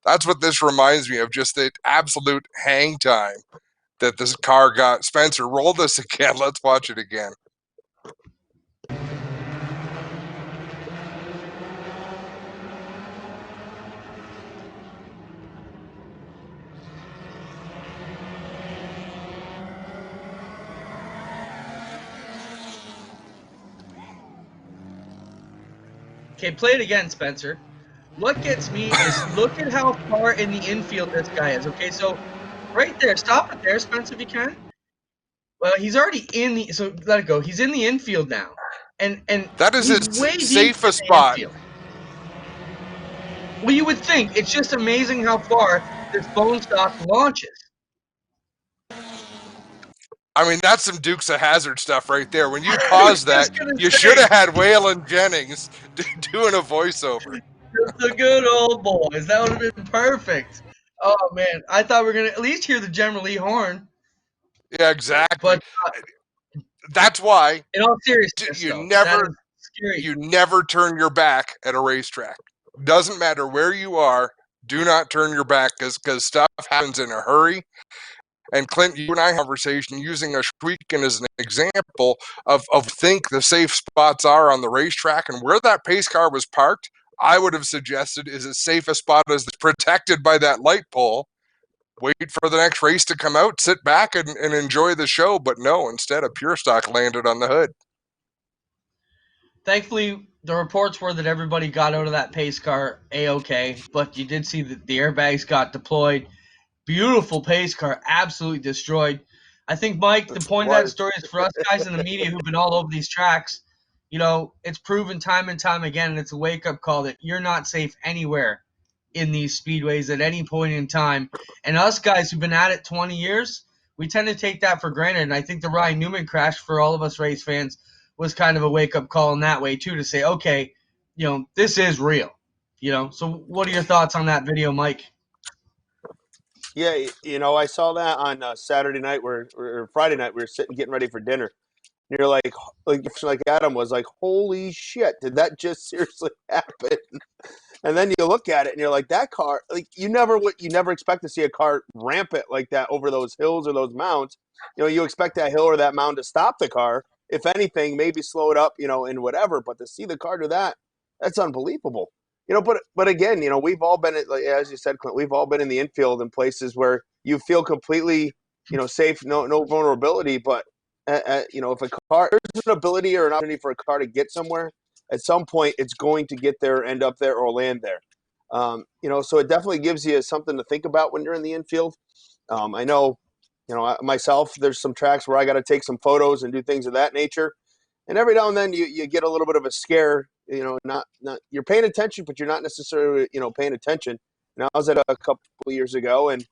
That's what this reminds me of, just the absolute hang time that this car got. Spencer, roll this again. Let's watch it again. Okay, play it again, Spencer. What gets me is look at how far in the infield this guy is. Okay, so right there, stop it there, Spencer, if you can. Well, he's already in the, so let it go. He's in the infield now, and that is he's his way deep safest in the spot. infield. Well, you would think. It's just amazing how far this bone stock launches. I mean, that's some Dukes of Hazzard stuff right there. When you pause that, you say. should have had Waylon Jennings doing a voiceover. Just the good old boys. That would have been perfect. Oh man, I thought we were gonna at least hear the General Lee horn. Yeah, exactly. But that's why in all seriousness, you never turn your back at a racetrack. Doesn't matter where you are. Do not turn your back, because stuff happens in a hurry. And Clint, you and I have a conversation using Oshweekon as an example of think the safe spots are on the racetrack, and where that pace car was parked, I would have suggested is as safe a spot as protected by that light pole. Wait for the next race to come out, sit back and enjoy the show. But no, instead a pure stock landed on the hood. Thankfully, the reports were that everybody got out of that pace car A-okay, but you did see that the airbags got deployed. Beautiful pace car, absolutely destroyed. I think, Mike, the point of that story is for us guys in the media who've been all over these tracks, you know, it's proven time and time again, and it's a wake-up call that you're not safe anywhere in these speedways at any point in time. And us guys who've been at it 20 years, we tend to take that for granted. And I think the Ryan Newman crash for all of us race fans was kind of a wake-up call in that way, too, to say, okay, you know, this is real. You know, so what are your thoughts on that video, Mike? Yeah, you know, I saw that on Saturday night or Friday night. We were sitting getting ready for dinner. And you're like Adam was like, holy shit, did that just seriously happen? And then you look at it and you're like, that car, like you never expect to see a car rampant like that over those hills or those mounds. You expect that hill or that mound to stop the car. If anything, maybe slow it up, and whatever. But to see the car do that, that's unbelievable. But again, we've all been, like, as you said, Clint, we've all been in the infield in places where you feel completely, safe, no vulnerability. But if a car, there's an ability or an opportunity for a car to get somewhere, at some point it's going to get there, end up there, or land there. So it definitely gives you something to think about when you're in the infield. I know, myself, there's some tracks where I got to take some photos and do things of that nature. And every now and then you get a little bit of a scare, not you're paying attention, but you're not necessarily, paying attention. And I was at a couple of years ago, and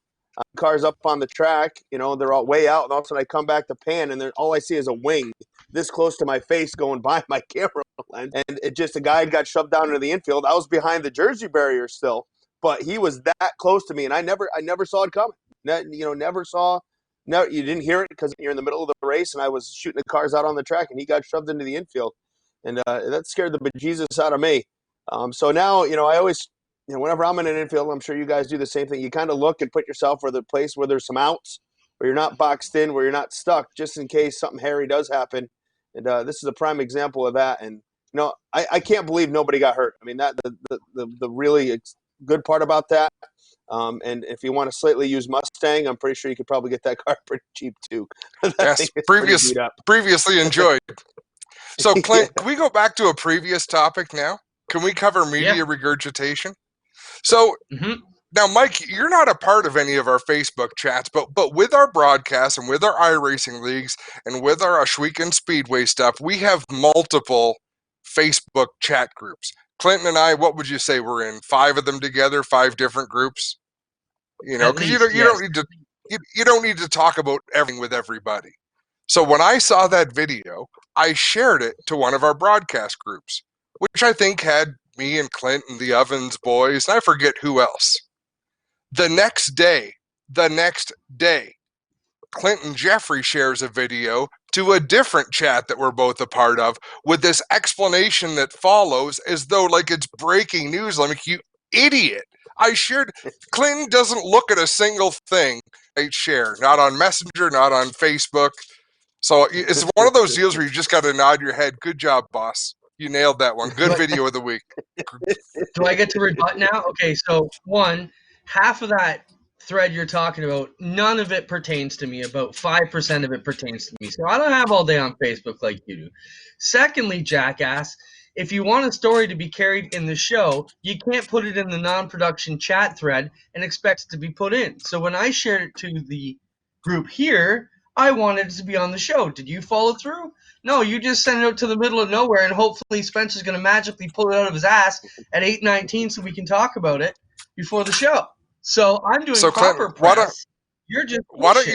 cars up on the track, they're all way out, and all of a sudden I come back to pan, and all I see is a wing this close to my face going by my camera lens, and a guy got shoved down into the infield. I was behind the Jersey barrier still, but he was that close to me, and I never saw it coming. You didn't hear it because you're in the middle of the race, and I was shooting the cars out on the track, and he got shoved into the infield, and that scared the bejesus out of me. So now, I always, whenever I'm in an infield, I'm sure you guys do the same thing. You kind of look and put yourself for the place where there's some outs, where you're not boxed in, where you're not stuck, just in case something hairy does happen. And this is a prime example of that. And I can't believe nobody got hurt. I mean, that the really good part about that. And if you want to slightly use Mustang, I'm pretty sure you could probably get that car pretty cheap too. Yes, previously enjoyed. So, Clint, can we go back to a previous topic now? Can we cover media regurgitation? So, now, Mike, you're not a part of any of our Facebook chats, but with our broadcasts and with our iRacing leagues and with our Ashweekend Speedway stuff, we have multiple Facebook chat groups. Clinton and I, what would you say we're in? 5 of them together, 5 different groups? Because you don't need to talk about everything with everybody. So when I saw that video, I shared it to one of our broadcast groups, which I think had me and Clint and the Ovens boys, and I forget who else. The next day, Clint and Jeffrey shares a video to a different chat that we're both a part of with this explanation that follows as though like it's breaking news. I'm like, you idiot. Clinton doesn't look at a single thing I share, not on Messenger, not on Facebook. So it's one of those deals where you just got to nod your head. Good job, boss. You nailed that one. Good video of the week. Do I get to rebut now? Okay, so half of that thread you're talking about, none of it pertains to me. About 5% of it pertains to me. So I don't have all day on Facebook like you do. Secondly, jackass, if you want a story to be carried in the show, you can't put it in the non-production chat thread and expect it to be put in. So when I shared it to the group here, I wanted it to be on the show. Did you follow through? No, you just sent it out to the middle of nowhere, and hopefully Spencer's going to magically pull it out of his ass at 8:19 so we can talk about it before the show. So I'm doing proper press. You're just bullshit. Why don't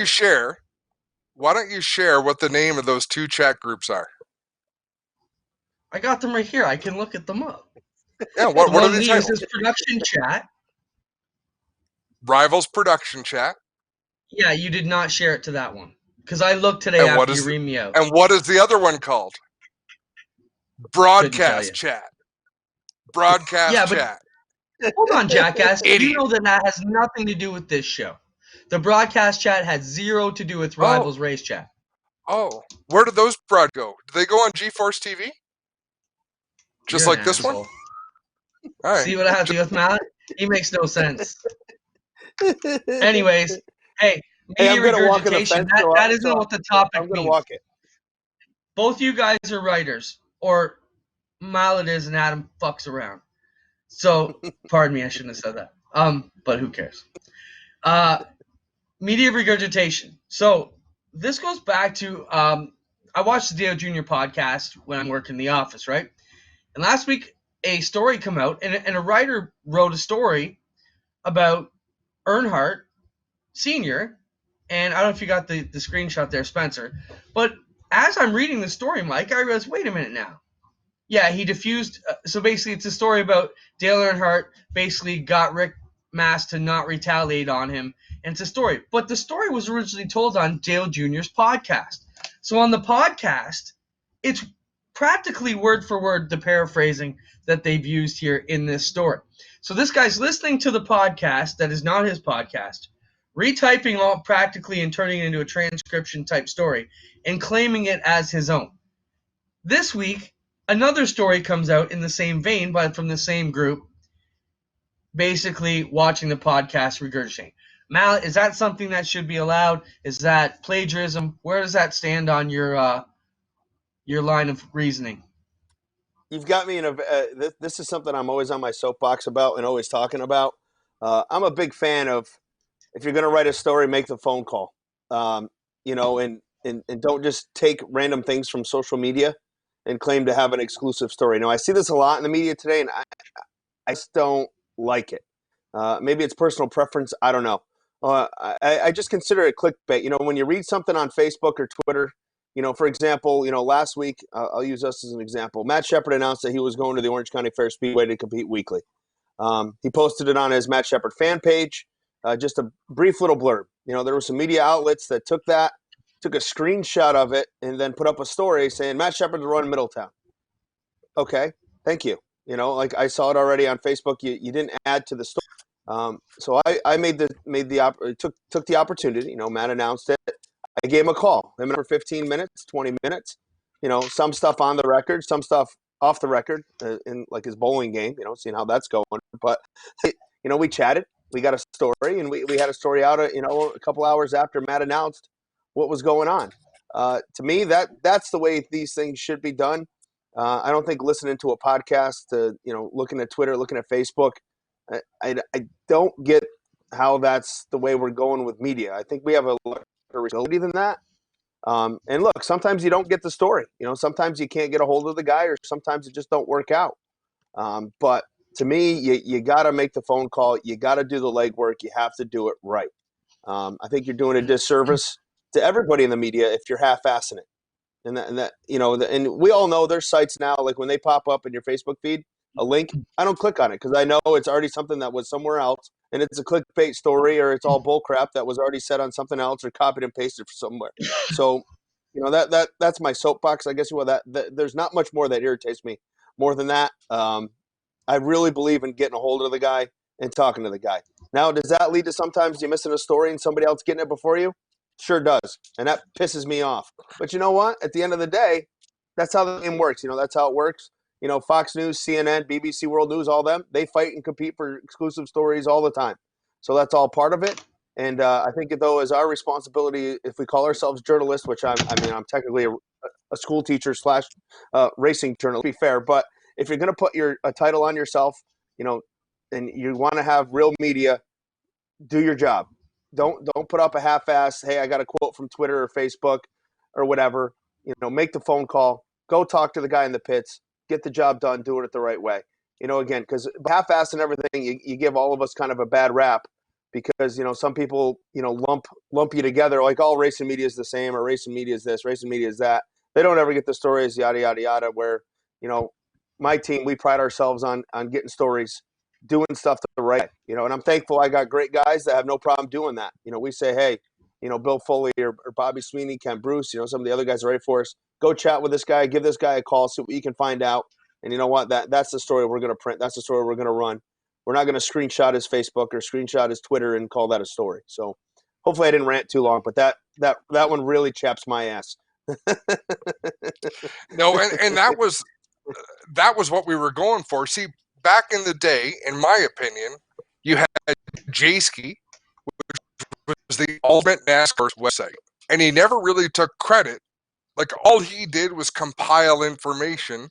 you share what the name of those 2 chat groups are? I got them right here. I can look at them up. Yeah, what are they titled? This is production chat. Rivalz production chat. Yeah, you did not share it to that one. Because I looked today after you read me out. And what is the other one called? Broadcast chat. Broadcast chat. Hold on, jackass. You know that has nothing to do with this show. The broadcast chat has 0 to do with Rivalz Race Chat. Oh, where did those broad go? Do they go on GeForce TV? Just You're like this asshole. one? All right. See what I have to do with Mallett? He makes no sense. Anyways, hey, media regurgitation, that isn't what the topic means. Walk it. Both you guys are writers, or Mallett is and Adam fucks around. So, pardon me, I shouldn't have said that. But who cares? Media regurgitation. So, this goes back to, I watched the Dale Jr. podcast when I'm working in the office, right? And last week, a story came out, and a writer wrote a story about Earnhardt Sr., and I don't know if you got the screenshot there, Spencer, but as I'm reading the story, Mike, I realized, wait a minute now. Yeah, he diffused. So basically, it's a story about Dale Earnhardt basically got Rick Mast to not retaliate on him, and it's a story. But the story was originally told on Dale Jr.'s podcast. So on the podcast, it's practically word for word the paraphrasing that they've used here in this story. So this guy's listening to the podcast that is not his podcast, retyping all practically and turning it into a transcription type story and claiming it as his own. This week, another story comes out in the same vein, but from the same group, basically watching the podcast regurgitating. Mallett, is that something that should be allowed? Is that plagiarism? Where does that stand on your line of reasoning? You've got me in a. This is something I'm always on my soapbox about and always talking about. I'm a big fan of, if you're going to write a story, make the phone call. And don't just take random things from social media and claim to have an exclusive story. Now, I see this a lot in the media today, and I just don't like it. Maybe it's personal preference. I don't know. I just consider it clickbait. When you read something on Facebook or Twitter, for example, last week, I'll use us as an example. Matt Shepard announced that he was going to the Orange County Fair Speedway to compete weekly. He posted it on his Matt Shepard fan page, just a brief little blurb. There were some media outlets that took a screenshot of it and then put up a story saying Matt Shepard's running Middletown. Okay, thank you. Like I saw it already on Facebook. You didn't add to the story. So I took the opportunity. Matt announced it. I gave him a call. I met for 15 minutes, 20 minutes. Some stuff on the record, some stuff off the record, in like his bowling game. Seeing how that's going. But we chatted. We got a story, and we had a story out. A couple hours after Matt announced what was going on. To me, that's the way these things should be done. I don't think listening to a podcast, looking at Twitter, looking at Facebook, I don't get how that's the way we're going with media. I think we have a larger responsibility than that. And look, sometimes you don't get the story. Sometimes you can't get a hold of the guy, or sometimes it just don't work out. But to me, you got to make the phone call. You got to do the legwork. You have to do it right. I think you're doing a disservice to everybody in the media if you're half-assing it. And we all know there's sites now, like when they pop up in your Facebook feed, a link, I don't click on it because I know it's already something that was somewhere else, and it's a clickbait story, or it's all bull crap that was already said on something else or copied and pasted from somewhere. So, that's my soapbox, I guess. There's not much more that irritates me more than that. I really believe in getting a hold of the guy and talking to the guy. Now, does that lead to sometimes you missing a story and somebody else getting it before you? Sure does. And that pisses me off. But you know what? At the end of the day, that's how the game works. That's how it works. Fox News, CNN, BBC World News, all them, they fight and compete for exclusive stories all the time. So that's all part of it. And I think, though, is our responsibility, if we call ourselves journalists, which I'm technically a school teacher / racing journalist, to be fair. But if you're going to put a title on yourself, and you want to have real media, do your job. Don't put up a half-ass, hey, I got a quote from Twitter or Facebook or whatever. Make the phone call. Go talk to the guy in the pits. Get the job done. Do it the right way. Again, because half-ass and everything, you give all of us kind of a bad rap because, some people, lump you together like all racing media is the same, or racing media is this, racing media is that. They don't ever get the stories, yada, yada, yada, where, my team, we pride ourselves on getting stories, doing stuff the right way, and I'm thankful I got great guys that have no problem doing that. We say, hey, Bill Foley or Bobby Sweeney, Ken Bruce, some of the other guys are ready for us. Go chat with this guy, give this guy a call, see what you can find out. And you know what? That's the story we're going to print. That's the story we're going to run. We're not going to screenshot his Facebook or screenshot his Twitter and call that a story. So hopefully I didn't rant too long, but that one really chaps my ass. No, and that was what we were going for. See, back in the day, in my opinion, you had Jayski, which was the ultimate NASCAR website, and he never really took credit. Like, all he did was compile information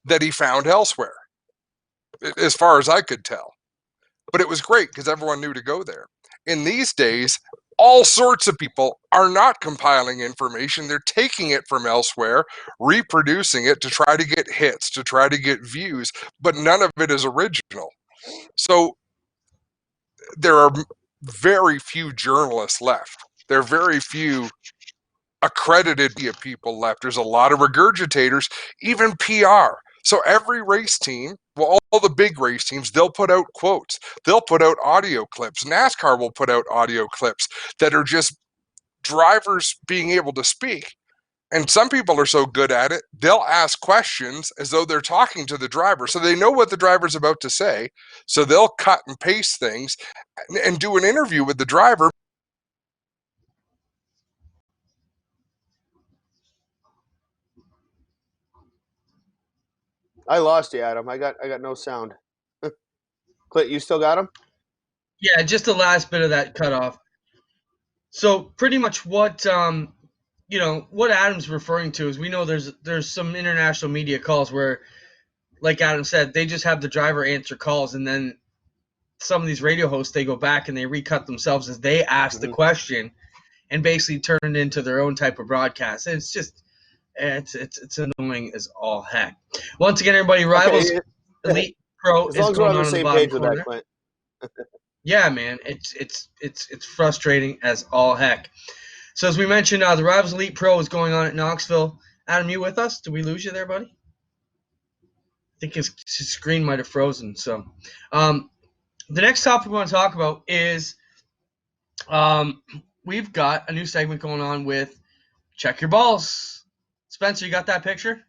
that he found elsewhere, as far as I could tell. But it was great because everyone knew to go there. In these days, all sorts of people are not compiling information. They're taking it from elsewhere, reproducing it to try to get hits, to try to get views, but none of it is original. So there are very few journalists left. There are very few accredited media people left. There's a lot of regurgitators, even PR. So every race team, well, all the big race teams, they'll put out quotes. They'll put out audio clips. NASCAR will put out audio clips that are just drivers being able to speak. And some people are so good at it, they'll ask questions as though they're talking to the driver. So they know what the driver's about to say. So they'll cut and paste things and do an interview with the driver. I lost you, Adam. I got no sound. Clint, you still got him? Yeah, just the last bit of that cut off. So pretty much what what Adam's referring to is we know there's some international media calls where, like Adam said, they just have the driver answer calls, and then some of these radio hosts, they go back and they recut themselves as they ask the question and basically turn it into their own type of broadcast. And it's just it's annoying as all heck. Once again, everybody, Rivalz Elite Pro as long is as we're going on the on in the same bottom page with corner. that, Clint. Yeah, man, it's frustrating as all heck. So as we mentioned, the Rivalz Elite Pro is going on at Knoxville. Adam, you with us? Did we lose you there, buddy? I think his screen might have frozen. So the next topic we want to talk about is we've got a new segment going on with Check Your Balls. Spencer, you got that picture?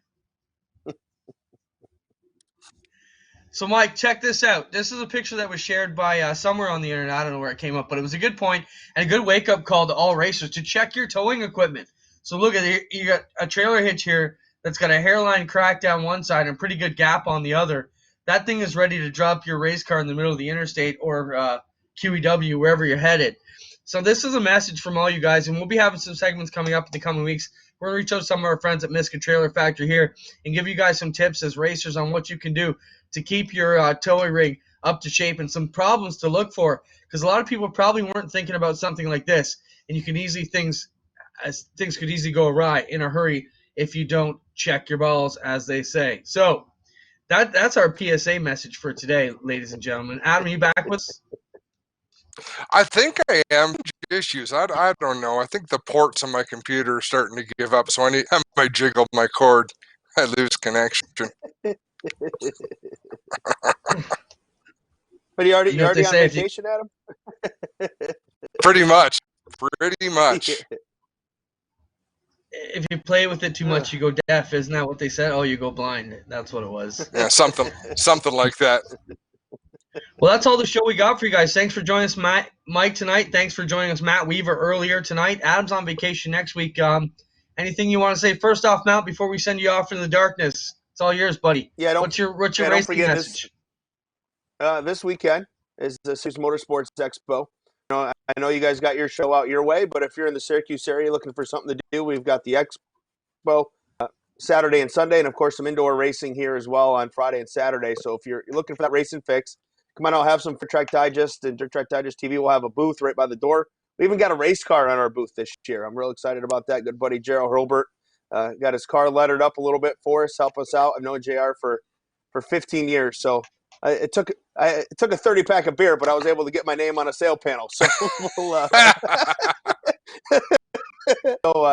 So, Mike, check this out. This is a picture that was shared by somewhere on the internet. I don't know where it came up, but it was a good point and a good wake-up call to all racers to check your towing equipment. So look at it. You got a trailer hitch here that's got a hairline crack down one side and a pretty good gap on the other. That thing is ready to drop your race car in the middle of the interstate or QEW, wherever you're headed. So this is a message from all you guys, and we'll be having some segments coming up in the coming weeks. We're going to reach out to some of our friends at Miska Trailer Factory here and give you guys some tips as racers on what you can do to keep your towing rig up to shape and some problems to look for, because a lot of people probably weren't thinking about something like this, and you can easily things could easily go awry in a hurry if you don't check your balls, as they say. So that's our PSA message for today, ladies and gentlemen. Adam, are you back with us? I think I am. Issues. I don't know. I think the ports on my computer are starting to give up, so I might jiggle my cord. I lose connection. But you're already on say, vacation, Adam? Pretty much. If you play with it too much, you go deaf. Isn't that what they said? Oh, you go blind. That's what it was. Yeah, something like that. Well, that's all the show we got for you guys. Thanks for joining us, Mike, tonight. Thanks for joining us, Matt Weaver, earlier tonight. Adam's on vacation next week. Anything you want to say? First off, Matt, before we send you off into the darkness, it's all yours, buddy. Yeah, what's your racing message? This weekend is the Syracuse Motorsports Expo. I know you guys got your show out your way, but if you're in the Syracuse area looking for something to do, we've got the Expo Saturday and Sunday, and of course some indoor racing here as well on Friday and Saturday. So if you're looking for that racing fix, come on out, have some Dirt Track Digest and Dirt Track Digest TV. We'll have a booth right by the door. We even got a race car on our booth this year. I'm real excited about that. Good buddy Gerald Hurlbert got his car lettered up a little bit for us, help us out. I've known JR for 15 years, so it took a 30-pack of beer, but I was able to get my name on a sale panel. So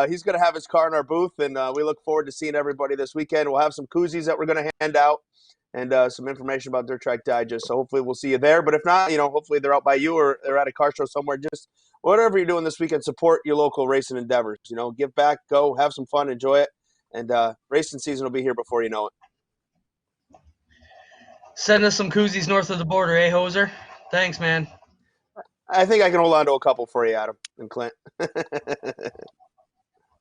he's going to have his car in our booth, and we look forward to seeing everybody this weekend. We'll have some koozies that we're going to hand out and some information about Dirt Track Digest. So hopefully we'll see you there. But if not, hopefully they're out by you or they're at a car show somewhere. Just whatever you're doing this weekend, support your local racing endeavors. Give back, go, have some fun, enjoy it. And racing season will be here before you know it. Send us some koozies north of the border, eh, Hoser? Thanks, man. I think I can hold on to a couple for you, Adam and Clint.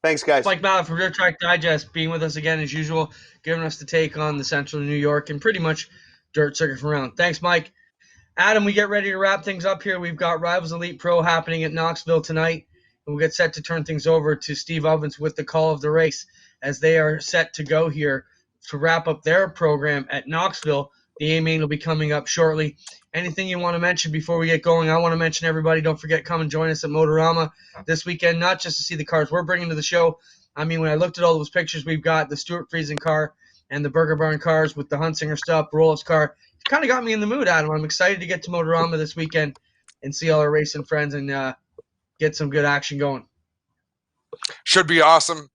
Thanks, guys. Mike Mallett from Dirt Track Digest being with us again as usual, giving us the take on the Central New York and pretty much dirt circuit from around. Thanks, Mike. Adam, we get ready to wrap things up here. We've got Rivalz Elite Pro happening at Knoxville tonight, and we'll get set to turn things over to Steve Ovens with the call of the race as they are set to go here to wrap up their program at Knoxville. The A-Main will be coming up shortly. Anything you want to mention before we get going? I want to mention everybody, don't forget, come and join us at Motorama this weekend, not just to see the cars we're bringing to the show. I mean, when I looked at all those pictures, we've got the Stuart Friesen car and the Burger Barn cars with the Huntsinger stuff, Roloff's car. It kind of got me in the mood, Adam. I'm excited to get to Motorama this weekend and see all our racing friends and get some good action going. Should be awesome.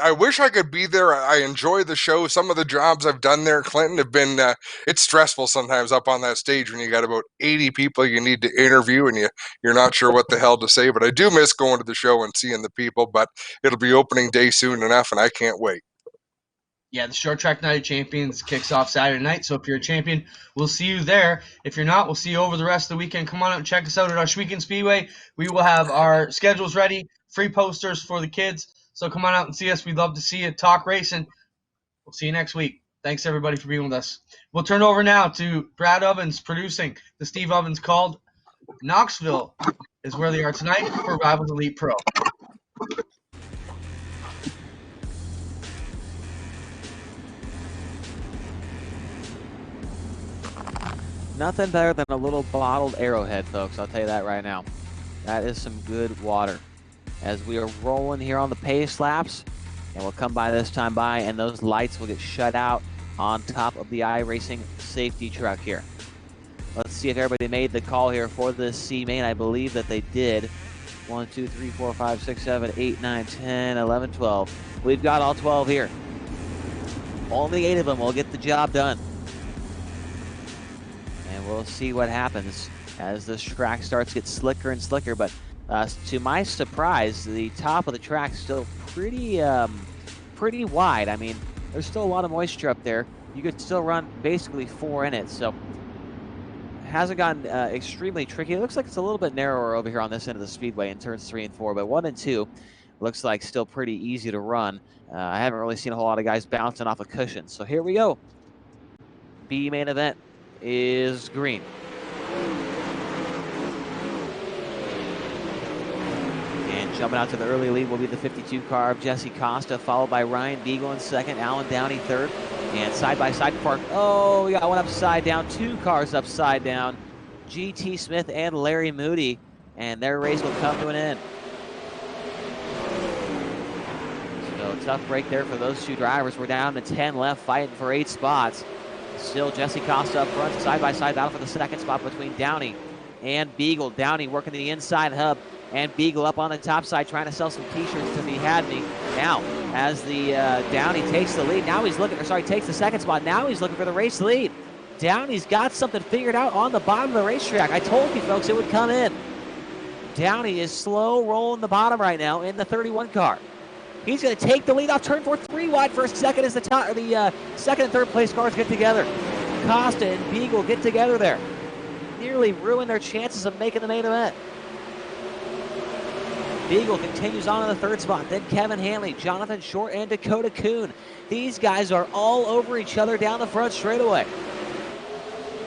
I wish I could be there. I enjoy the show. Some of the jobs I've done there, Clinton, have been, it's stressful sometimes up on that stage when you got about 80 people you need to interview and you're not sure what the hell to say. But I do miss going to the show and seeing the people. But it'll be opening day soon enough, and I can't wait. Yeah, the Short Track Night of Champions kicks off Saturday night. So if you're a champion, we'll see you there. If you're not, we'll see you over the rest of the weekend. Come on out and check us out at our Schweeken Speedway. We will have our schedules ready, free posters for the kids. So come on out and see us. We'd love to see you talk racing. We'll see you next week. Thanks, everybody, for being with us. We'll turn over now to Brad Ovens producing the Steve Ovens Called. Knoxville is where they are tonight for Rivalz Elite Pro. Nothing better than a little bottled Arrowhead, folks. I'll tell you that right now. That is some good water. As we are rolling here on the pace laps, and we'll come by this time by, and those lights will get shut out on top of the iRacing safety truck here. Let's see if everybody made the call here for this C main. I believe that they did. 1, 2, 3, 4, 5, 6, 7, 8, 9, 10, 11, 12. We've got all 12 here. Only 8 of them will get the job done. And we'll see what happens as this track starts to get slicker and slicker. But to my surprise, the top of the track is still pretty wide. I mean, there's still a lot of moisture up there. You could still run basically 4 in it. So it hasn't gotten extremely tricky. It looks like it's a little bit narrower over here on this end of the speedway in turns 3 and 4. But 1 and 2 looks like still pretty easy to run. I haven't really seen a whole lot of guys bouncing off of cushions. So here we go. B main event is green. And jumping out to the early lead will be the 52 car of Jesse Costa, followed by Ryan Beagle in second, Alan Downey third, and side-by-side park. Oh, we got one upside down, 2 cars upside down. GT Smith and Larry Moody, and their race will come to an end. So tough break there for those 2 drivers. We're down to 10 left, fighting for 8 spots. Still Jesse Costa up front, side-by-side battle for the second spot between Downey and Beagle. Downey working the inside hub, and Beagle up on the top side trying to sell some t-shirts to He Had Me. Now, as the Downey takes the lead, now he's looking, takes the second spot. Now he's looking for the race lead. Downey's got something figured out on the bottom of the racetrack. I told you folks it would come in. Downey is slow rolling the bottom right now in the 31 car. He's going to take the lead off turn 4, 3 wide for a second as the second and third place cars get together. Costa and Beagle get together there. Nearly ruin their chances of making the main event. Beagle continues on in the third spot. Then Kevin Hanley, Jonathan Short, and Dakota Kuhn. These guys are all over each other down the front straightaway.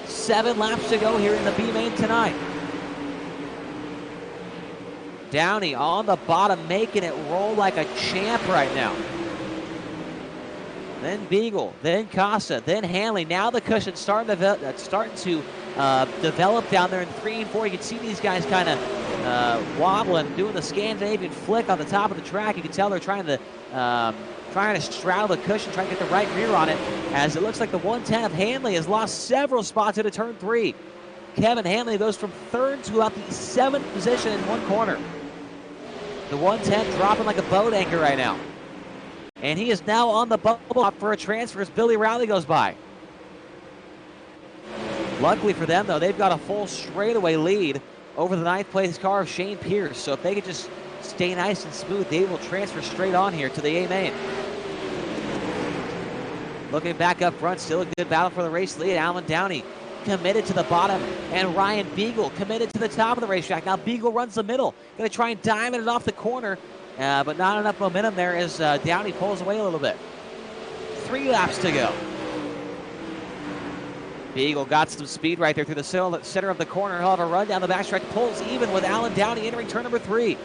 7 laps to go here in the B main tonight. Downey on the bottom, making it roll like a champ right now. Then Beagle, then Costa, then Hanley. Now the cushion's starting to develop down there in 3 and 4. You can see these guys kind of wobbling, doing the Scandinavian flick on the top of the track. You can tell they're trying to straddle the cushion, trying to get the right rear on it, as it looks like the 110 of Hanley has lost several spots into turn 3. Kevin Hanley goes from 3rd to about the 7th position in one corner. The 110 dropping like a boat anchor right now. And he is now on the bubble block for a transfer as Billy Rowley goes by. Luckily for them, though, they've got a full straightaway lead over the 9th place car of Shane Pierce. So if they could just stay nice and smooth, they will transfer straight on here to the A main. Looking back up front, still a good battle for the race lead. Alan Downey committed to the bottom, and Ryan Beagle committed to the top of the racetrack. Now Beagle runs the middle, going to try and diamond it off the corner, but not enough momentum there as Downey pulls away a little bit. 3 laps to go. Beagle got some speed right there through the center of the corner. He'll have a run down the backstretch, pulls even with Alan Downey entering turn number 3.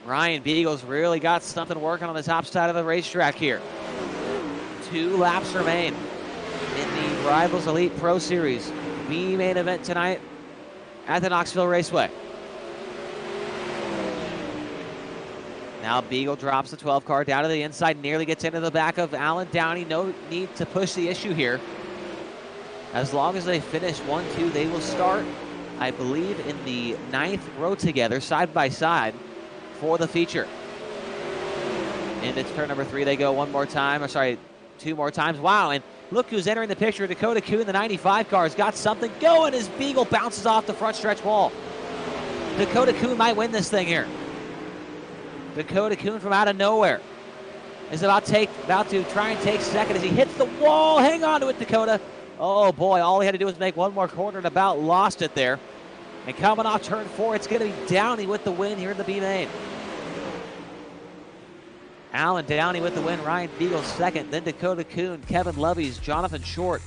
Ryan Beagle's really got something working on the top side of the racetrack here. 2 laps remain in the Rivalz Elite Pro Series B main event tonight at the Knoxville Raceway. Now Beagle drops the 12 car down to the inside, nearly gets into the back of Alan Downey. No need to push the issue here. As long as they finish 1-2, they will start, I believe, in the 9th row together, side by side, for the feature. And it's turn number 3. They go one more time. Two more times. Wow, and look who's entering the picture. Dakota Kuhn, the 95 car, has got something going as Beagle bounces off the front stretch wall. Dakota Kuhn might win this thing here. Dakota Kuhn from out of nowhere is about to try and take second as he hits the wall. Hang on to it, Dakota. Oh boy, all he had to do was make one more corner and about lost it there. And coming off turn 4, it's going to be Downey with the win here in the B main. Alan Downey with the win, Ryan Beagle second, then Dakota Kuhn, Kevin Lovey's, Jonathan Short,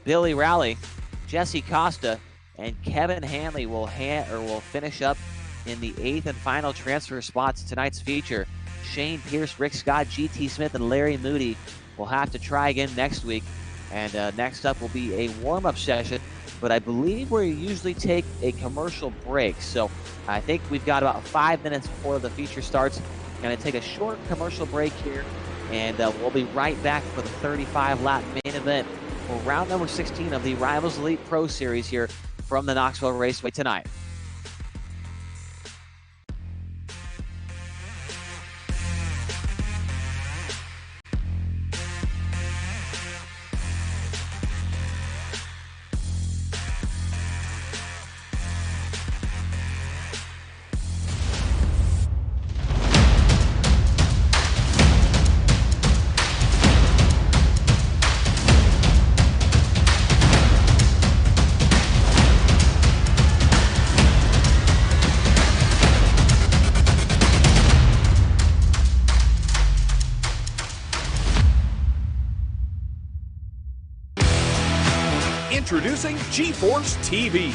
Billy Rowley, Jesse Costa, and Kevin Hanley will finish up in the 8th and final transfer spots of tonight's feature. Shane Pierce, Rick Scott, GT Smith, and Larry Moody will have to try again next week. And next up will be a warm-up session, but I believe we usually take a commercial break. So I think we've got about 5 minutes before the feature starts. Going to take a short commercial break here, and we'll be right back for the 35-lap main event for round number 16 of the Rivalz Elite Pro Series here from the Knoxville Raceway tonight. Introducing GeForce TV.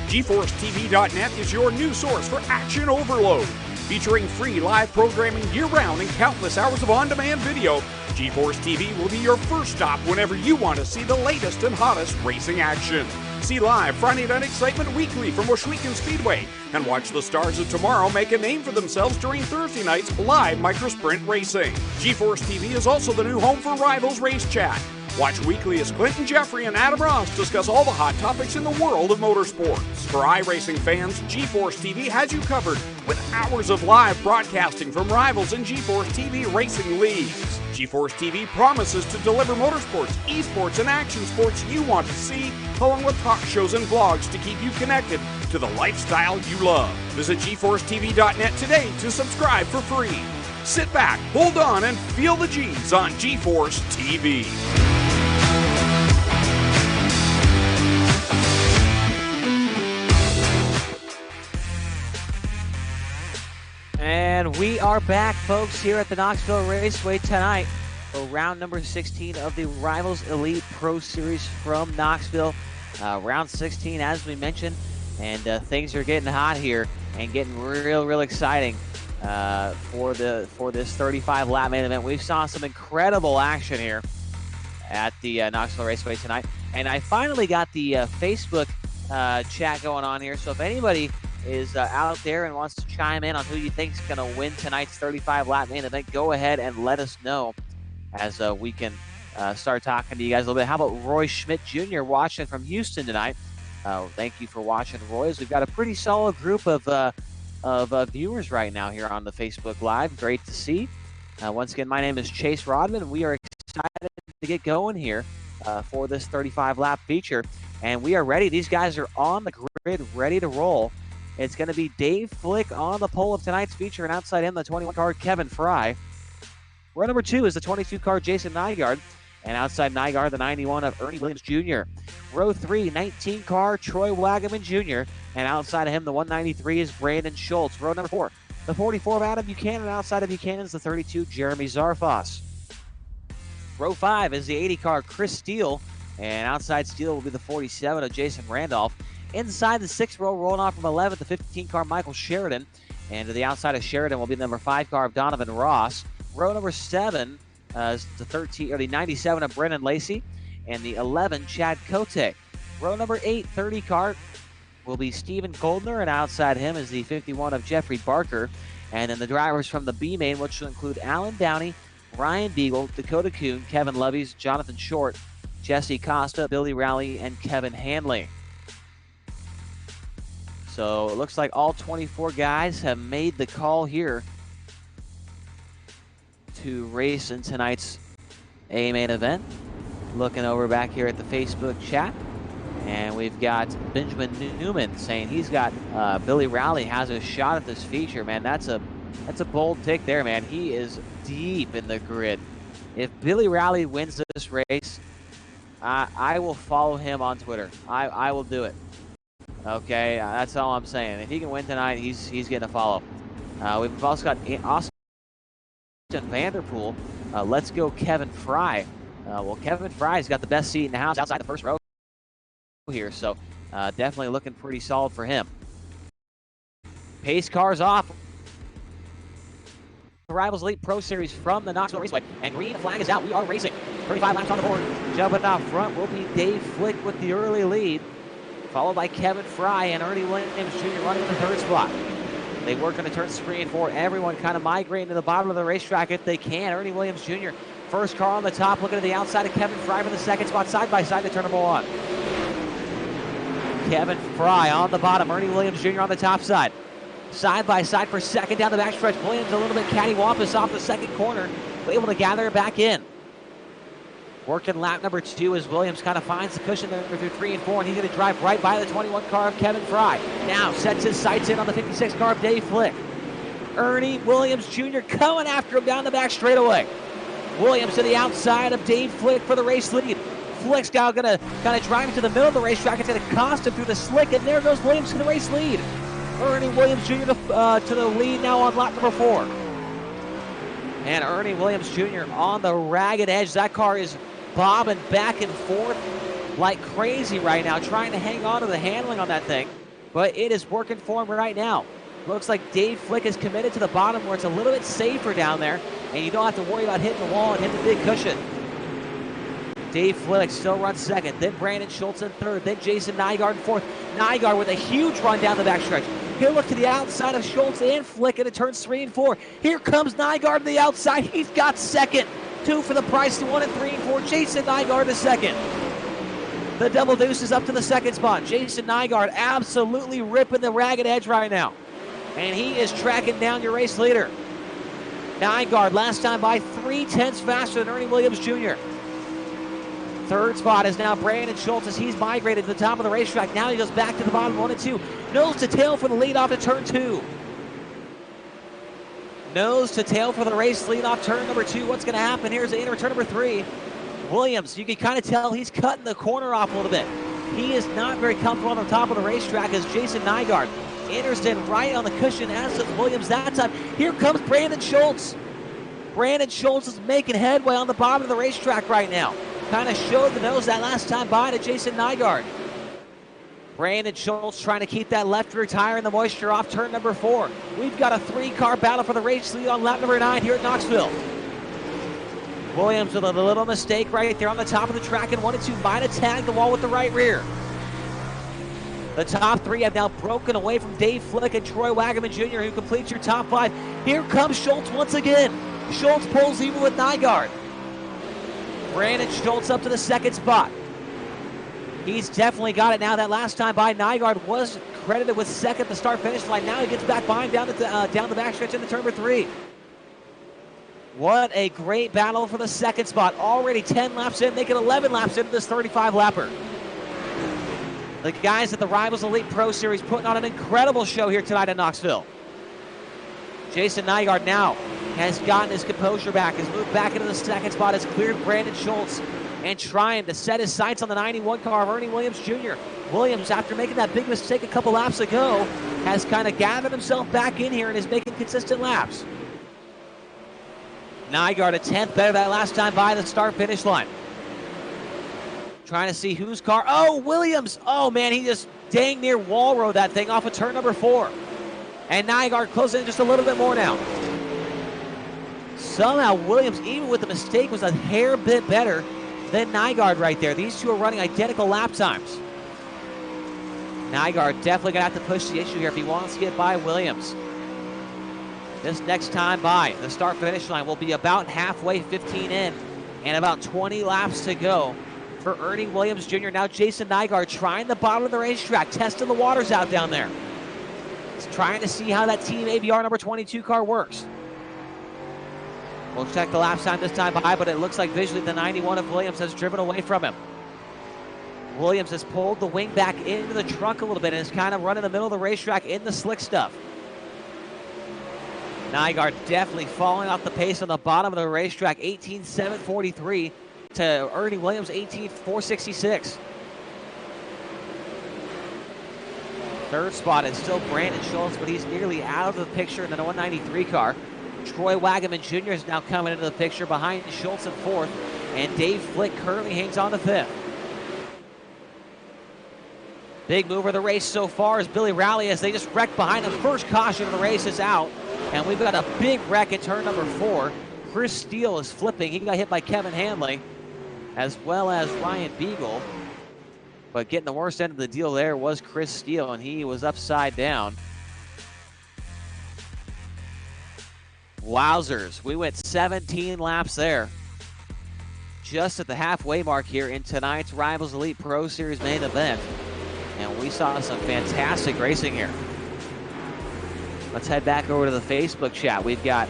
GeForceTV.net is your new source for action overload. Featuring free live programming year-round and countless hours of on-demand video, GeForce TV will be your first stop whenever you want to see the latest and hottest racing action. See live Friday Night Excitement weekly from Washougal Speedway, and watch the stars of tomorrow make a name for themselves during Thursday night's live microsprint racing. GeForce TV is also the new home for Rivalz Race Chat. Watch weekly as Clinton Jeffrey and Adam Ross discuss all the hot topics in the world of motorsports. For iRacing fans, GeForce TV has you covered with hours of live broadcasting from Rivalz and GeForce TV racing leagues. GeForce TV promises to deliver motorsports, esports, and action sports you want to see, along with talk shows and vlogs to keep you connected to the lifestyle you love. Visit GeForceTV.net today to subscribe for free. Sit back, hold on, and feel the G's on GeForce TV. And we are back, folks, here at the Knoxville Raceway tonight for round number 16 of the Rivalz Elite Pro Series from Knoxville. Round 16, as we mentioned, and things are getting hot here and getting real exciting for this 35-lap main event. We saw some incredible action here at the Knoxville Raceway tonight, and I finally got the Facebook chat going on here. So if anybody is out there and wants to chime in on who you think is going to win tonight's 35-lap main event, go ahead and let us know as we can start talking to you guys a little bit. How about Roy Schmidt Jr. watching from Houston tonight? Thank you for watching, Roy. We've got a pretty solid group of viewers right now here on the Facebook Live. Great to see. Once again, my name is Chase Rodman, and we are excited to get going here for this 35-lap feature. And we are ready. These guys are on the grid, ready to roll. It's going to be Dave Flick on the pole of tonight's feature, and outside him, the 21 car Kevin Fry. Row number 2 is the 22 car Jason Nygaard, and outside Nygaard, the 91 of Ernie Williams Jr. Row 3, 19 car Troy Wagaman Jr., and outside of him, the 193 is Brandon Schultz. Row number 4, the 44 of Adam Buchanan, and outside of Buchanan is the 32 Jeremy Zarfos. Row 5 is the 80 car Chris Steele, and outside Steele will be the 47 of Jason Randolph. Inside the 6th row, rolling off from 11th, the 15 car Michael Sheridan, and to the outside of Sheridan will be the number 5 car of Donovan Ross. Row number 7 is the 97 of Brennan Lacey, and the 11 Chad Cote. Row number 8, 30 car will be Stephen Goldner, and outside him is the 51 of Jeffrey Barker. And then the drivers from the B main, which will include Alan Downey, Ryan Beagle, Dakota Kuhn, Kevin Lovey's, Jonathan Short, Jesse Costa, Billy Rowley, and Kevin Hanley. So it looks like all 24 guys have made the call here to race in tonight's A main event. Looking over back here at the Facebook chat, and we've got Benjamin Newman saying he's got Billy Rowley has a shot at this feature. Man, that's a bold take there, man. He is deep in the grid. If Billy Rowley wins this race, I will follow him on Twitter. I will do it. Okay, that's all I'm saying. If he can win tonight, he's getting a follow. We've also got Austin Vanderpool. Let's go Kevin Fry. Well, Kevin Fry's got the best seat in the house outside the first row here, so definitely looking pretty solid for him. Pace cars off. The Rivalz Elite Pro Series from the Knoxville Raceway, and green flag is out. We are racing. 35 laps on the board. Jumping out front will be Dave Flick with the early lead, followed by Kevin Fry and Ernie Williams Jr. running in the third spot. They work on the turns 3 and 4. Everyone kind of migrating to the bottom of the racetrack if they can. Ernie Williams Jr. first car on the top, looking to the outside of Kevin Fry for the second spot, side by side to turn number 1. Kevin Fry on the bottom, Ernie Williams Jr. on the top side. Side by side for second down the backstretch. Williams a little bit cattywampus off the second corner, but able to gather it back in. Working lap number 2 as Williams kind of finds the cushion there through 3 and 4, and he's going to drive right by the 21 car of Kevin Fry. Now sets his sights in on the 56 car of Dave Flick. Ernie Williams Jr. coming after him down the back straightaway. Williams to the outside of Dave Flick for the race lead. Flick's now going to kind of drive into the middle of the racetrack. It's going to cost him through the slick, and there goes Williams to the race lead. Ernie Williams Jr. to the lead now on lap number 4. And Ernie Williams Jr. on the ragged edge. That car is bobbing back and forth like crazy right now, trying to hang on to the handling on that thing. But it is working for him right now. Looks like Dave Flick is committed to the bottom where it's a little bit safer down there, and you don't have to worry about hitting the wall and hitting the big cushion. Dave Flick still runs second, then Brandon Schultz in third, then Jason Nygaard in fourth. Nygaard with a huge run down the backstretch. He'll look to the outside of Schultz and Flick into turns 3 and 4. Here comes Nygaard to the outside. He's got second. 2 for the price to 1 and 3 and 4. Jason Nygaard to second. The double deuce is up to the second spot. Jason Nygaard absolutely ripping the ragged edge right now. And he is tracking down your race leader. Nygaard last time by 3/10 faster than Ernie Williams Jr. Third spot is now Brandon Schultz as he's migrated to the top of the racetrack. Now he goes back to the bottom 1 and 2. Nose to tail for the lead off to turn 2. Nose to tail for the race lead off turn number 2. What's going to happen here is the turn number 3. Williams, you can kind of tell he's cutting the corner off a little bit. He is not very comfortable on the top of the racetrack as Jason Nygaard enters in right on the cushion, as does Williams that time. Here comes Brandon Schultz. Brandon Schultz is making headway on the bottom of the racetrack right now. Kind of showed the nose that last time by to Jason Nygaard. Brandon Schultz trying to keep that left rear tire in the moisture off turn number 4. We've got a 3-car battle for the race lead on lap number 9 here at Knoxville. Williams with a little mistake right there on the top of the track and 1 and 2 might have tagged the wall with the right rear. The top 3 have now broken away from Dave Flick and Troy Wagaman Jr., who completes your top 5. Here comes Schultz once again. Schultz pulls even with Nygaard. Brandon Schultz up to the second spot. He's definitely got it now. That last time by Nygaard was credited with second to start-finish line. Now he gets back behind down the backstretch into turn number 3. What a great battle for the second spot. Already 10 laps in, making 11 laps into this 35-lapper. The guys at the Rivalz Elite Pro Series putting on an incredible show here tonight in Knoxville. Jason Nygaard now has gotten his composure back, has moved back into the second spot, has cleared Brandon Schultz, and trying to set his sights on the 91 car of Ernie Williams Jr. Williams, after making that big mistake a couple laps ago, has kind of gathered himself back in here and is making consistent laps. Nygaard a 10th better that last time by the start-finish line. Trying to see whose car. Oh, Williams. Oh, man, he just dang near wall rode that thing off of turn number 4. And Nygaard closing in just a little bit more now. Somehow Williams, even with the mistake, was a hair bit better than Nygaard right there. These two are running identical lap times. Nygaard definitely going to have to push the issue here if he wants to get by Williams. This next time by the start-finish line will be about halfway, 15 in, and about 20 laps to go for Ernie Williams Jr. Now Jason Nygaard trying the bottom of the racetrack, testing the waters out down there. trying to see how that Team ABR number 22 car works. We'll check the lap time this time by, but it looks like visually the 91 of Williams has driven away from him. Williams has pulled the wing back into the trunk a little bit and is kind of running the middle of the racetrack in the slick stuff. Nygaard definitely falling off the pace on the bottom of the racetrack, 18.743 to Ernie Williams, 18.466. Third spot is still Brandon Schultz, but he's nearly out of the picture in the 193 car. Troy Wagaman Jr. is now coming into the picture behind Schultz in fourth, and Dave Flick currently hangs on to fifth. Big mover of the race so far is Billy Rowley as they just wrecked behind the first caution of the race is out. And we've got a big wreck at turn number 4. Chris Steele is flipping. He got hit by Kevin Hanley as well as Ryan Beagle. But getting the worst end of the deal there was Chris Steele, and he was upside down. Wowzers, we went 17 laps there. Just at the halfway mark here in tonight's Rivalz Elite Pro Series main event. And we saw some fantastic racing here. Let's head back over to the Facebook chat. We've got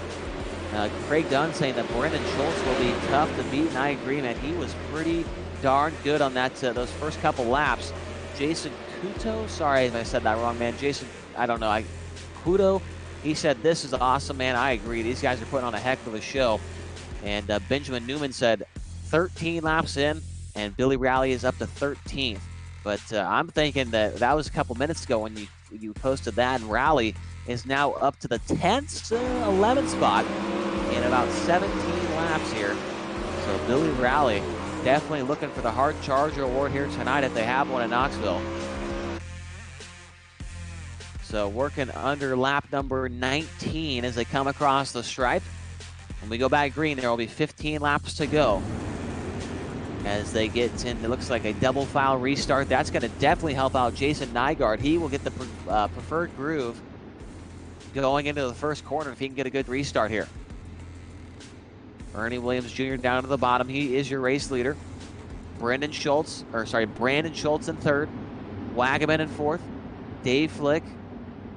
Craig Dunn saying that Brendan Schultz will be tough to beat, and I agree, man. He was pretty darn good on that those first couple laps. Jason Kuto, sorry if I said that wrong, man. Jason, I don't know. Kuto, he said, this is awesome, man. I agree. These guys are putting on a heck of a show. And Benjamin Newman said 13 laps in, and Billy Rowley is up to 13th. But I'm thinking that was a couple minutes ago when you posted that, and Rowley is now up to the 10th, 11th spot in about 17 laps here. So Billy Rowley definitely looking for the Hard Charger Award here tonight if they have one in Knoxville. So working under lap number 19 as they come across the stripe. When we go back green, there will be 15 laps to go. As they get in, it looks like a double file restart. That's going to definitely help out Jason Nygaard. He will get the preferred groove going into the first corner if he can get a good restart here. Ernie Williams Jr. down to the bottom. He is your race leader. Brandon Schultz in third. Wagaman in fourth. Dave Flick.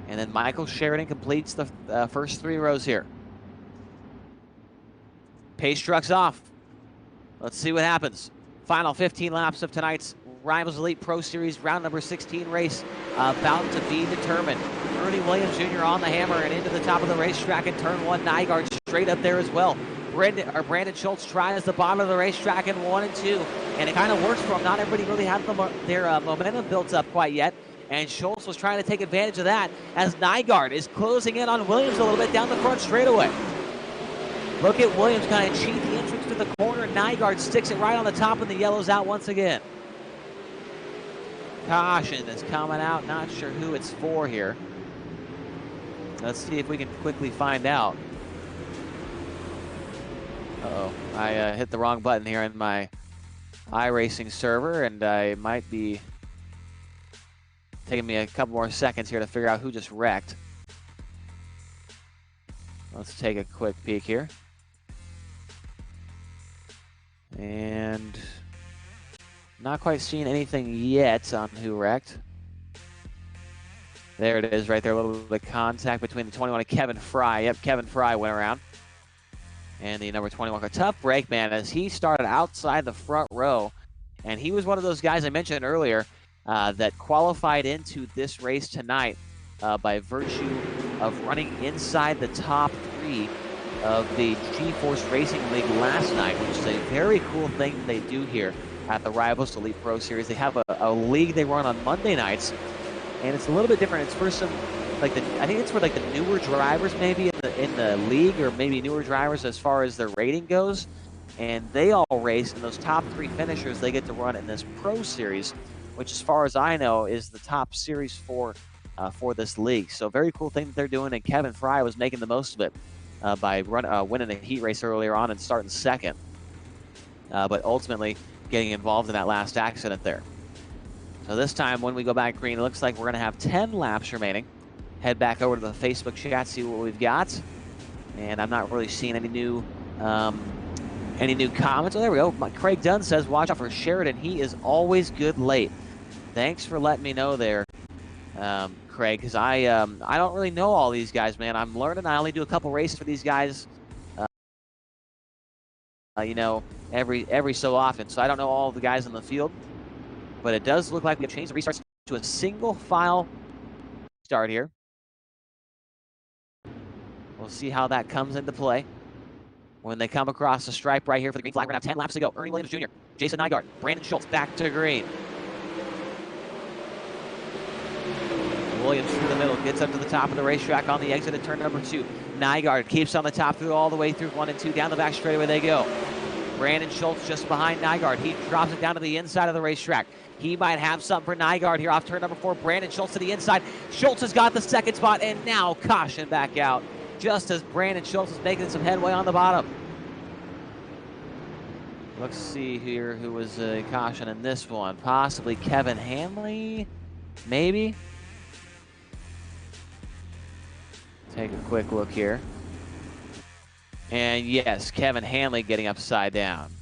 And then Michael Sheridan completes the first 3 rows here. Pace truck's off. Let's see what happens. Final 15 laps of tonight's Rivalz Elite Pro Series round number 16 race about to be determined. Ernie Williams Jr. on the hammer and into the top of the racetrack in turn 1. Nygaard straight up there as well. Brandon Schultz tries the bottom of the racetrack in 1 and 2, and it kind of works for him. Not everybody really had their momentum built up quite yet, and Schultz was trying to take advantage of that as Nygaard is closing in on Williams a little bit down the front straightaway. Look at Williams kind of cheat the entrance to the corner. Nygaard sticks it right on the top, and the yellow's out once again. Caution is coming out. Not sure who it's for here. Let's see if we can quickly find out. Uh-oh, I hit the wrong button here in my iRacing server, and I might be taking me a couple more seconds here to figure out who just wrecked. Let's take a quick peek here. And not quite seeing anything yet on who wrecked. There it is right there, a little bit of contact between the 21 and Kevin Fry. Yep, Kevin Fry went around. And the number 21, a tough break, man, as he started outside the front row. And he was one of those guys I mentioned earlier that qualified into this race tonight by virtue of running inside the top 3 of the G-Force Racing League last night, which is a very cool thing that they do here at the Rivalz Elite Pro Series. They have a league they run on Monday nights, and it's a little bit different. It's for some, like I think it's for like the newer drivers maybe in the league, or maybe newer drivers as far as their rating goes. And they all race, and those top 3 finishers they get to run in this Pro Series, which, as far as I know, is the top series for this league. So very cool thing that they're doing, and Kevin Fry was making the most of it by winning a heat race earlier on and starting second, but ultimately getting involved in that last accident there. So this time when we go back green, it looks like we're going to have 10 laps remaining. Head back over to the Facebook chat, see what we've got. And I'm not really seeing any new comments. Oh, there we go. Craig Dunn says, watch out for Sheridan. He is always good late. Thanks for letting me know there, Craig, because I don't really know all these guys, man. I'm learning. I only do a couple races for these guys, you know, every so often. So I don't know all the guys in the field, but it does look like we have changed the restarts to a single file start here. We'll see how that comes into play when they come across the stripe right here for the green flag. We're going to have 10 laps to go. Ernie Williams Jr., Jason Nygaard, Brandon Schultz back to green. Williams through the middle, gets up to the top of the racetrack on the exit at turn number 2. Nygaard keeps on the top through all the way through 1 and 2. Down the back straightaway they go. Brandon Schultz just behind Nygaard. He drops it down to the inside of the racetrack. He might have something for Nygaard here off turn number 4. Brandon Schultz to the inside. Schultz has got the second spot, and now caution back out, just as Brandon Schultz is making some headway on the bottom. Let's see here who was caution in this one. Possibly Kevin Hanley, maybe. Take a quick look here. And yes, Kevin Hanley getting upside down.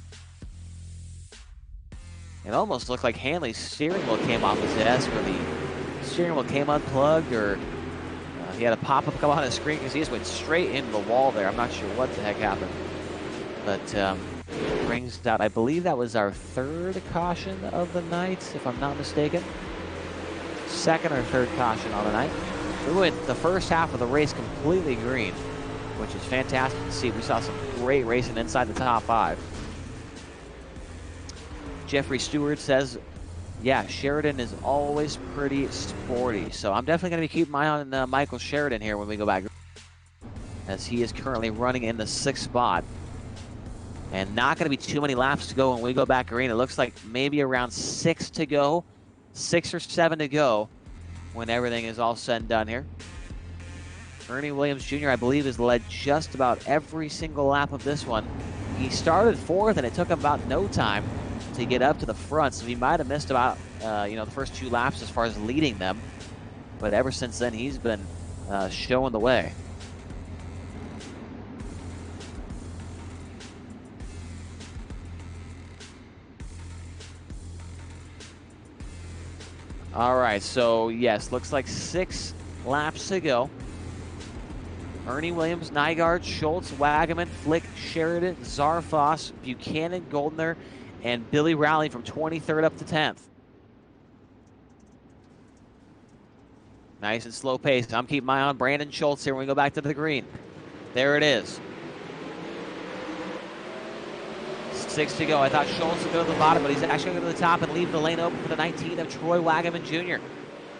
It almost looked like Hanley's steering wheel came off his desk, or the steering wheel came unplugged, or he had a pop-up come on his screen because he just went straight into the wall there. I'm not sure what the heck happened. But brings out, I believe that was our 3rd caution of the night, if I'm not mistaken. 2nd or 3rd caution on the night. We went the first half of the race completely green, which is fantastic to see. We saw some great racing inside the top 5. Jeffrey Stewart says, yeah, Sheridan is always pretty sporty. So I'm definitely going to be keeping my eye on Michael Sheridan here when we go back, as he is currently running in the 6th spot. And not going to be too many laps to go when we go back green. It looks like maybe around 6 to go, 6 or 7 to go, when everything is all said and done here. Ernie Williams Jr., I believe, has led just about every single lap of this one. He started 4th, and it took him about no time to get up to the front, so he might have missed about the first 2 laps as far as leading them. But ever since then, he's been showing the way. All right, so yes, looks like 6 laps to go. Ernie Williams, Nygaard, Schultz, Wagaman, Flick, Sheridan, Zarfoss, Buchanan, Goldner, and Billy Rowley from 23rd up to 10th. Nice and slow pace. I'm keeping my eye on Brandon Schultz here when we go back to the green. There it is. 6 to go. I thought Schultz would go to the bottom, but he's actually going to go to the top and leave the lane open for the 19 of Troy Wagaman Jr.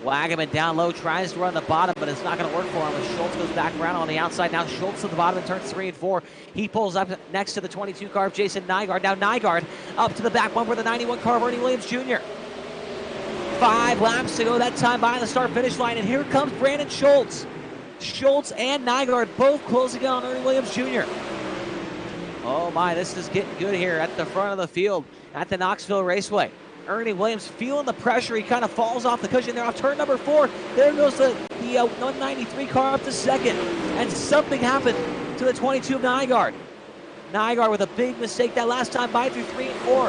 Wagaman down low, tries to run the bottom, but it's not going to work for him as Schultz goes back around on the outside. Now Schultz to the bottom in turns 3 and 4. He pulls up next to the 22 car of Jason Nygaard. Now Nygaard up to the back bumper of the 91 car of Ernie Williams Jr. 5 laps to go that time by the start-finish line, and here comes Brandon Schultz. Schultz and Nygaard both closing in on Ernie Williams Jr. Oh my, this is getting good here at the front of the field at the Knoxville Raceway. Ernie Williams feeling the pressure. He kind of falls off the cushion there off turn number 4. There goes the 193 car up to 2nd. And something happened to the 22 of Nygaard. Nygaard with a big mistake that last time by through 3 and 4.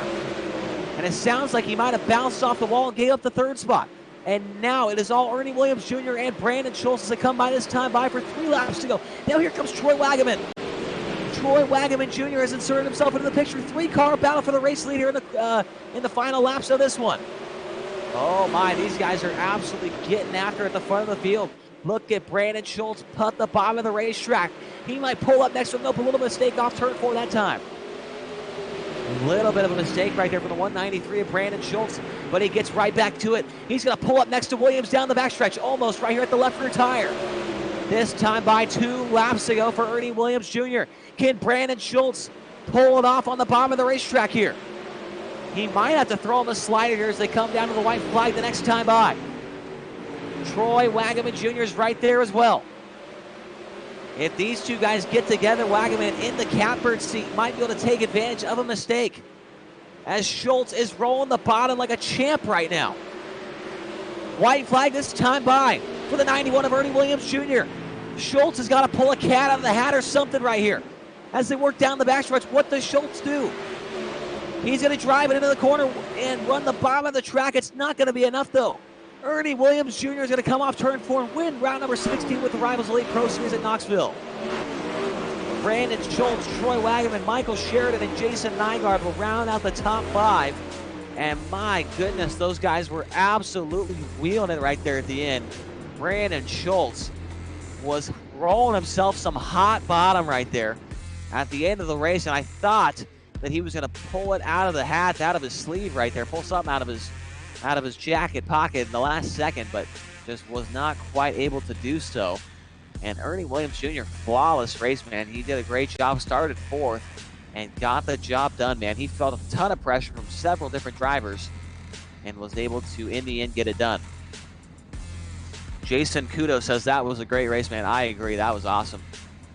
And it sounds like he might have bounced off the wall and gave up the 3rd spot. And now it is all Ernie Williams Jr. and Brandon Schultz as they come by this time by for 3 laps to go. Now here comes Troy Wagaman. Troy Wagaman Jr. has inserted himself into the picture. 3-car battle for the race lead here in the final laps of this one. Oh my, these guys are absolutely getting after at the front of the field. Look at Brandon Schultz put the bottom of the racetrack. He might pull up next to him. Nope, a little mistake off turn 4 that time. A little bit of a mistake right there for the 193 of Brandon Schultz, but he gets right back to it. He's going to pull up next to Williams down the backstretch, almost right here at the left rear tire. This time by 2 laps to go for Ernie Williams Jr. Can Brandon Schultz pull it off on the bottom of the racetrack here? He might have to throw him a slider here as they come down to the white flag the next time by. Troy Wagaman Jr. is right there as well. If these 2 guys get together, Wagaman in the catbird seat might be able to take advantage of a mistake, as Schultz is rolling the bottom like a champ right now. White flag this time by for the 91 of Ernie Williams Jr. Schultz has got to pull a cat out of the hat or something right here. As they work down the backstretch, what does Schultz do? He's going to drive it into the corner and run the bottom of the track. It's not going to be enough, though. Ernie Williams Jr. is going to come off turn 4 and win round number 16 with the Rivalz Elite Pro Series at Knoxville. Brandon Schultz, Troy Wagaman, Michael Sheridan, and Jason Nygaard will round out the top 5. And my goodness, those guys were absolutely wheeling it right there at the end. Brandon Schultz was rolling himself some hot bottom right there at the end of the race, and I thought that he was going to pull it out of the hat, out of his sleeve right there, pull something out of his jacket pocket in the last second, but just was not quite able to do so. And Ernie Williams Jr., flawless race, man. He did a great job, started 4th, and got the job done, man. He felt a ton of pressure from several different drivers and was able to, in the end, get it done. Jason Kudo says that was a great race, man. I agree. That was awesome.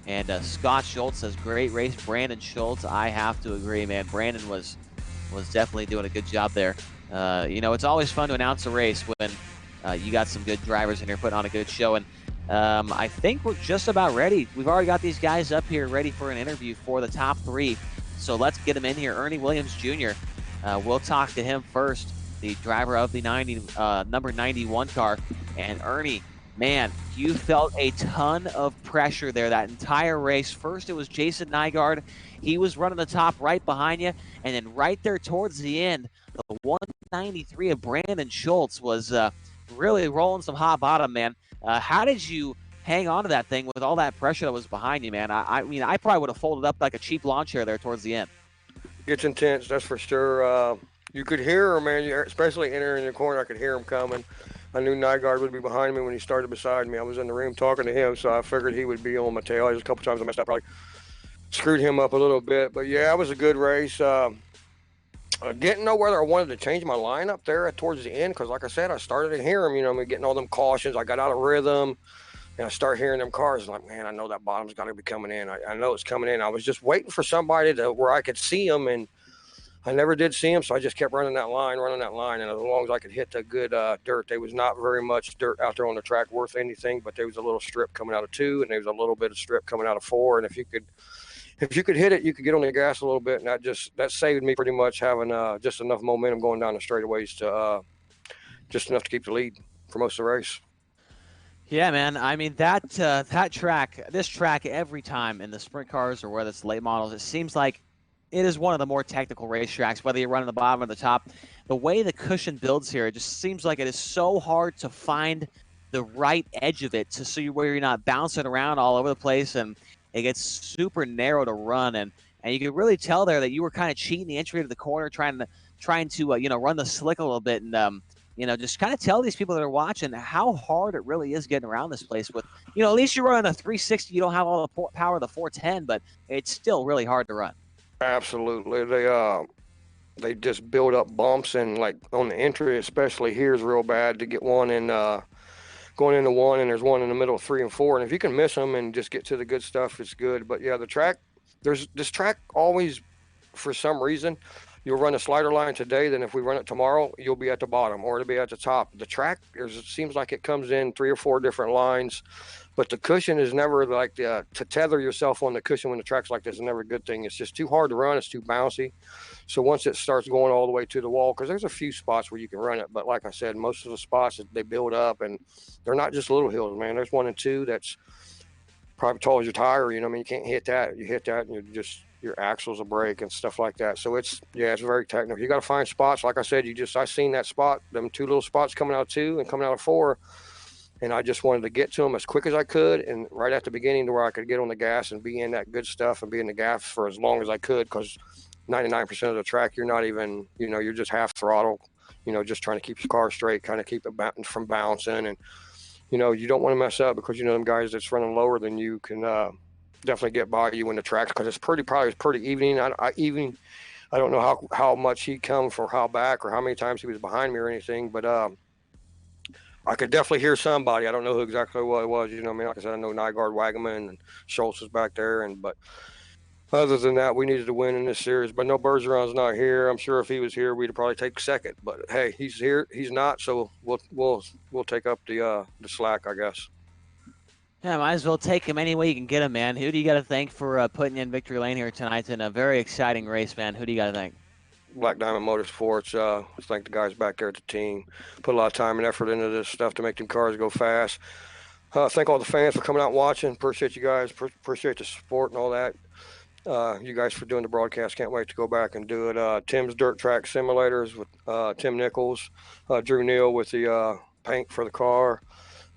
And Scott Schultz says, great race. Brandon Schultz, I have to agree, man. Brandon was definitely doing a good job there. It's always fun to announce a race when you got some good drivers in here putting on a good show. And I think we're just about ready. We've already got these guys up here ready for an interview for the top 3. So let's get them in here. Ernie Williams Jr., we'll talk to him first, the driver of the number 91 car. And Ernie, man, you felt a ton of pressure there that entire race. First, it was Jason Nygaard. He was running the top right behind you. And then right there towards the end, the 193 of Brandon Schultz was really rolling some hot bottom, man. How did you hang on to that thing with all that pressure that was behind you, man? I mean, I probably would have folded up like a cheap lawn chair there towards the end. It's intense, that's for sure. You could hear him, man, especially entering the corner. I could hear him coming. I knew Nygaard would be behind me when he started beside me. I was in the room talking to him, so I figured he would be on my tail. There's a couple times I messed up, probably screwed him up a little bit. But, yeah, it was a good race. I didn't know whether I wanted to change my lineup there towards the end because, like I said, I started to hear him, getting all them cautions. I got out of rhythm, and I start hearing them cars. Like, man, I know that bottom's got to be coming in. I know it's coming in. I was just waiting for somebody where I could see him, and I never did see him, so I just kept running that line, and as long as I could hit the good dirt. There was not very much dirt out there on the track worth anything, but there was a little strip coming out of 2, and there was a little bit of strip coming out of 4, and if you could hit it, you could get on the gas a little bit, and that saved me pretty much having just enough momentum going down the straightaways to just enough to keep the lead for most of the race. Yeah, man. I mean, this track, every time in the sprint cars or whether it's late models, it seems like it is one of the more technical racetracks, whether you're running the bottom or the top. The way the cushion builds here, it just seems like it is so hard to find the right edge of it to see where you're not bouncing around all over the place, and it gets super narrow to run. And you can really tell there that you were kind of cheating the entry to the corner, trying to run the slick a little bit, and just kind of tell these people that are watching how hard it really is getting around this place. With at least you're running a 360, you don't have all the power of the 410, but it's still really hard to run. Absolutely. They just build up bumps, and like on the entry, especially here, is real bad to get one in going into 1, and there's one in the middle of 3 and 4. And if you can miss them and just get to the good stuff, it's good. But yeah, this track always, for some reason, you'll run a slider line today, then if we run it tomorrow, you'll be at the bottom or it'll be at the top. The track, it seems like it comes in 3 or 4 different lines, but the cushion is never like to tether yourself on the cushion when the track's like this is never a good thing. It's just too hard to run. It's too bouncy. So once it starts going all the way to the wall, because there's a few spots where you can run it, but like I said, most of the spots, they build up, and they're not just little hills, man. There's 1 and 2 that's probably tall as your tire. You can't hit that. You hit that, and your axles will break and stuff like that. So it's very technical. You got to find spots. Like I said, I seen that spot, them 2 little spots coming out of 2 and coming out of 4. And I just wanted to get to them as quick as I could, and right at the beginning to where I could get on the gas and be in that good stuff and be in the gas for as long as I could, because 99% of the track, you're not even, you're just half throttle, just trying to keep your car straight, kind of keep it from bouncing. And, you don't want to mess up, because, them guys that's running lower than you can definitely get by you in the tracks, because it's pretty even. I don't know how much he come for how back or how many times he was behind me or anything, but I could definitely hear somebody. I don't know who exactly what it was. Like I said, I know Nygaard, Wagaman, and Schultz was back there. But other than that, we needed to win in this series. But no, Bergeron's not here. I'm sure if he was here, we'd probably take second. But hey, he's here. He's not. So we'll take up the slack, I guess. Yeah, might as well take him any way you can get him, man. Who do you got to thank for putting you in victory lane here tonight in a very exciting race, man? Who do you got to thank? Black Diamond Motorsports. Let's thank the guys back there at the team. Put a lot of time and effort into this stuff to make them cars go fast. Thank all the fans for coming out and watching. Appreciate you guys. Appreciate the support and all that. You guys for doing the broadcast. Can't wait to go back and do it. Tim's Dirt Track Simulators with Tim Nichols, Drew Neal with the paint for the car.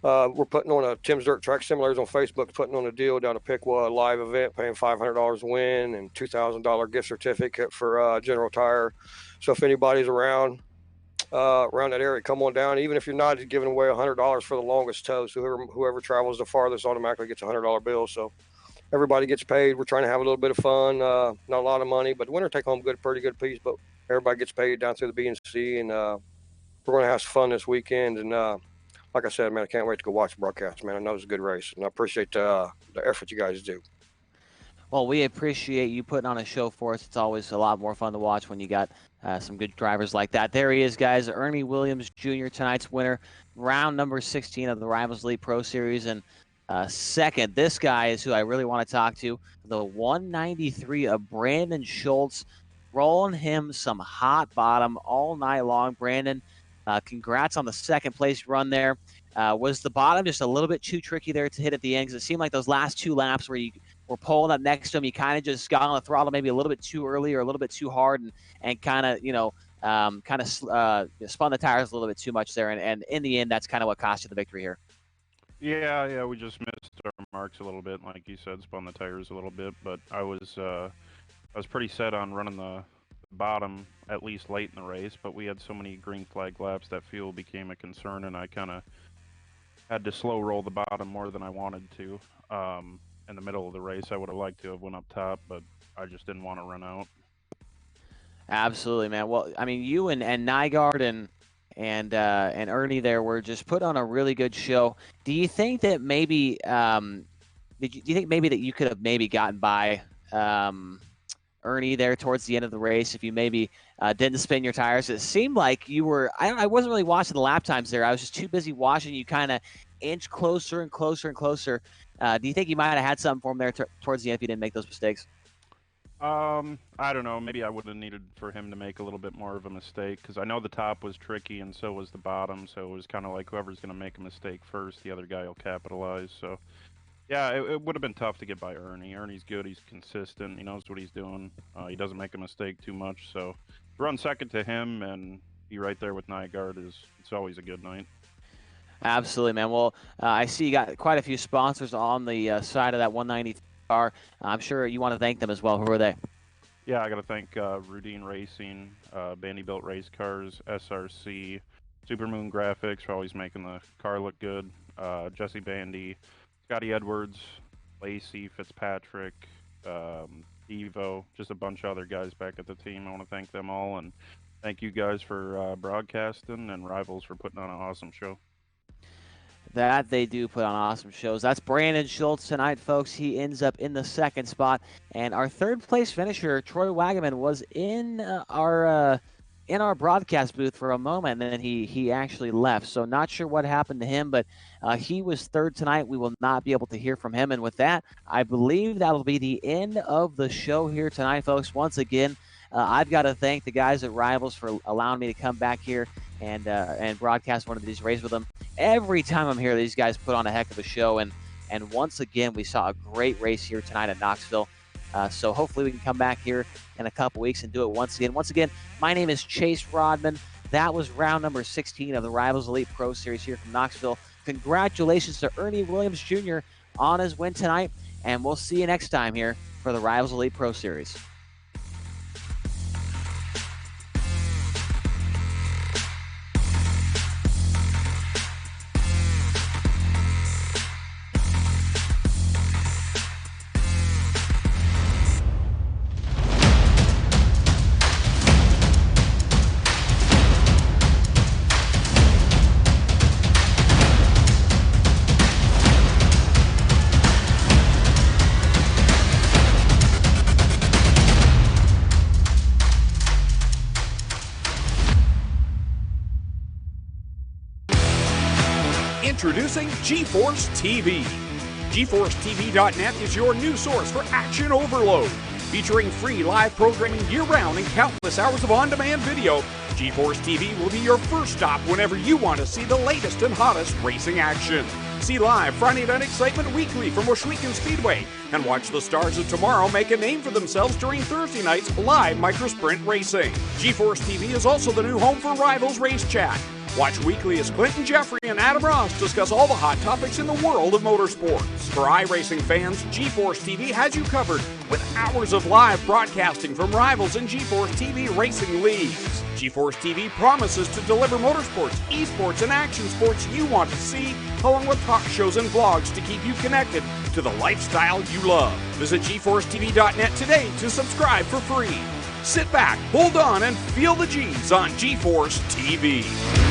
We're putting on Tim's Dirt Track Simulators on Facebook, putting on a deal down at Piqua, live event, paying $500 to win and $2,000 gift certificate for General Tire. So if anybody's around that area, come on down. Even if you're not, giving away $100 for the longest tow. So whoever travels the farthest automatically gets a $100 bill. So everybody gets paid. We're trying to have a little bit of fun. Not a lot of money, but the winner take home pretty good piece. But everybody gets paid down through the B&C, and we're going to have some fun this weekend. And like I said, man, I can't wait to go watch the broadcast, man. I know it's a good race, and I appreciate the effort you guys do. Well, we appreciate you putting on a show for us. It's always a lot more fun to watch when you got some good drivers like that. There he is, guys. Ernie Williams Jr., tonight's winner, round number 16 of the Rivalz Elite Pro Series. And second, this guy is who I really want to talk to, the 193 of Brandon Schultz, rolling him some hot bottom all night long. Brandon, congrats on the second place run there. Was the bottom just a little bit too tricky there to hit at the end? Because it seemed like those last two laps where you were pulling up next to him, you kind of just got on the throttle maybe a little bit too early or a little bit too hard, and kind of, spun the tires a little bit too much there. And in the end, that's kind of what cost you the victory here. Yeah, we just missed our marks a little bit, like you said, spun the tires a little bit. But I was pretty set on running the bottom at least late in the race. But we had so many green flag laps that fuel became a concern, and I kind of had to slow roll the bottom more than I wanted to. In the middle of the race, I would have liked to have went up top, but I just didn't want to run out. Absolutely, man. Well, I mean, you and Nygaard and Ernie there were just put on a really good show. Do you think that maybe do you think maybe that you could have maybe gotten by Ernie there towards the end of the race if you maybe didn't spin your tires? It seemed like you were. I wasn't really watching the lap times there. I was just too busy watching you kind of inch closer and closer and closer. Do you think you might have had something for him there towards the end if you didn't make those mistakes? I don't know. Maybe I would have needed for him to make a little bit more of a mistake, because I know the top was tricky and so was the bottom. So it was kind of like whoever's going to make a mistake first, the other guy will capitalize. So yeah, it would have been tough to get by Ernie. Ernie's good. He's consistent. He knows what he's doing. He doesn't make a mistake too much. So to run second to him and be right there with Nygaard it's always a good night. Absolutely, man. Well, I see you got quite a few sponsors on the side of that 190 car. I'm sure you want to thank them as well. Who are they? Yeah, I got to thank Rudine Racing, Bandy Built Race Cars, SRC, Supermoon Graphics for always making the car look good, Jesse Bandy, Scotty Edwards, Lacey, Fitzpatrick, Evo, just a bunch of other guys back at the team. I want to thank them all, and thank you guys for broadcasting, and Rivalz for putting on an awesome show. That they do put on awesome shows. That's Brandon Schultz tonight, folks. He ends up in the second spot. And our third place finisher, Troy Wagaman, was in our broadcast booth for a moment, and then he actually left. So not sure what happened to him, but he was third tonight. We will not be able to hear from him. And with that, I believe that'll be the end of the show here tonight, folks. Once again, I've got to thank the guys at Rivalz for allowing me to come back here and broadcast one of these races with them. Every time I'm here, these guys put on a heck of a show, and once again, we saw a great race here tonight at Knoxville. So hopefully we can come back here in a couple weeks and do it once again. Once again, my name is Chase Rodman. That was round number 16 of the Rivalz Elite Pro Series here from Knoxville. Congratulations to Ernie Williams Jr. on his win tonight, and we'll see you next time here for the Rivalz Elite Pro Series. Introducing GeForce TV. GeForceTV.net is your new source for action overload. Featuring free live programming year-round and countless hours of on-demand video, GeForce TV will be your first stop whenever you want to see the latest and hottest racing action. See live Friday Night Excitement weekly from Washouican Speedway, and watch the stars of tomorrow make a name for themselves during Thursday night's live microsprint racing. GeForce TV is also the new home for Rivalz Race Chat. Watch weekly as Clinton Jeffrey and Adam Ross discuss all the hot topics in the world of motorsports. For iRacing fans, GeForce TV has you covered with hours of live broadcasting from Rivalz and GeForce TV racing leagues. GeForce TV promises to deliver motorsports, esports, and action sports you want to see, along with talk shows and vlogs to keep you connected to the lifestyle you love. Visit GeForceTV.net today to subscribe for free. Sit back, hold on, and feel the G's on GeForce TV.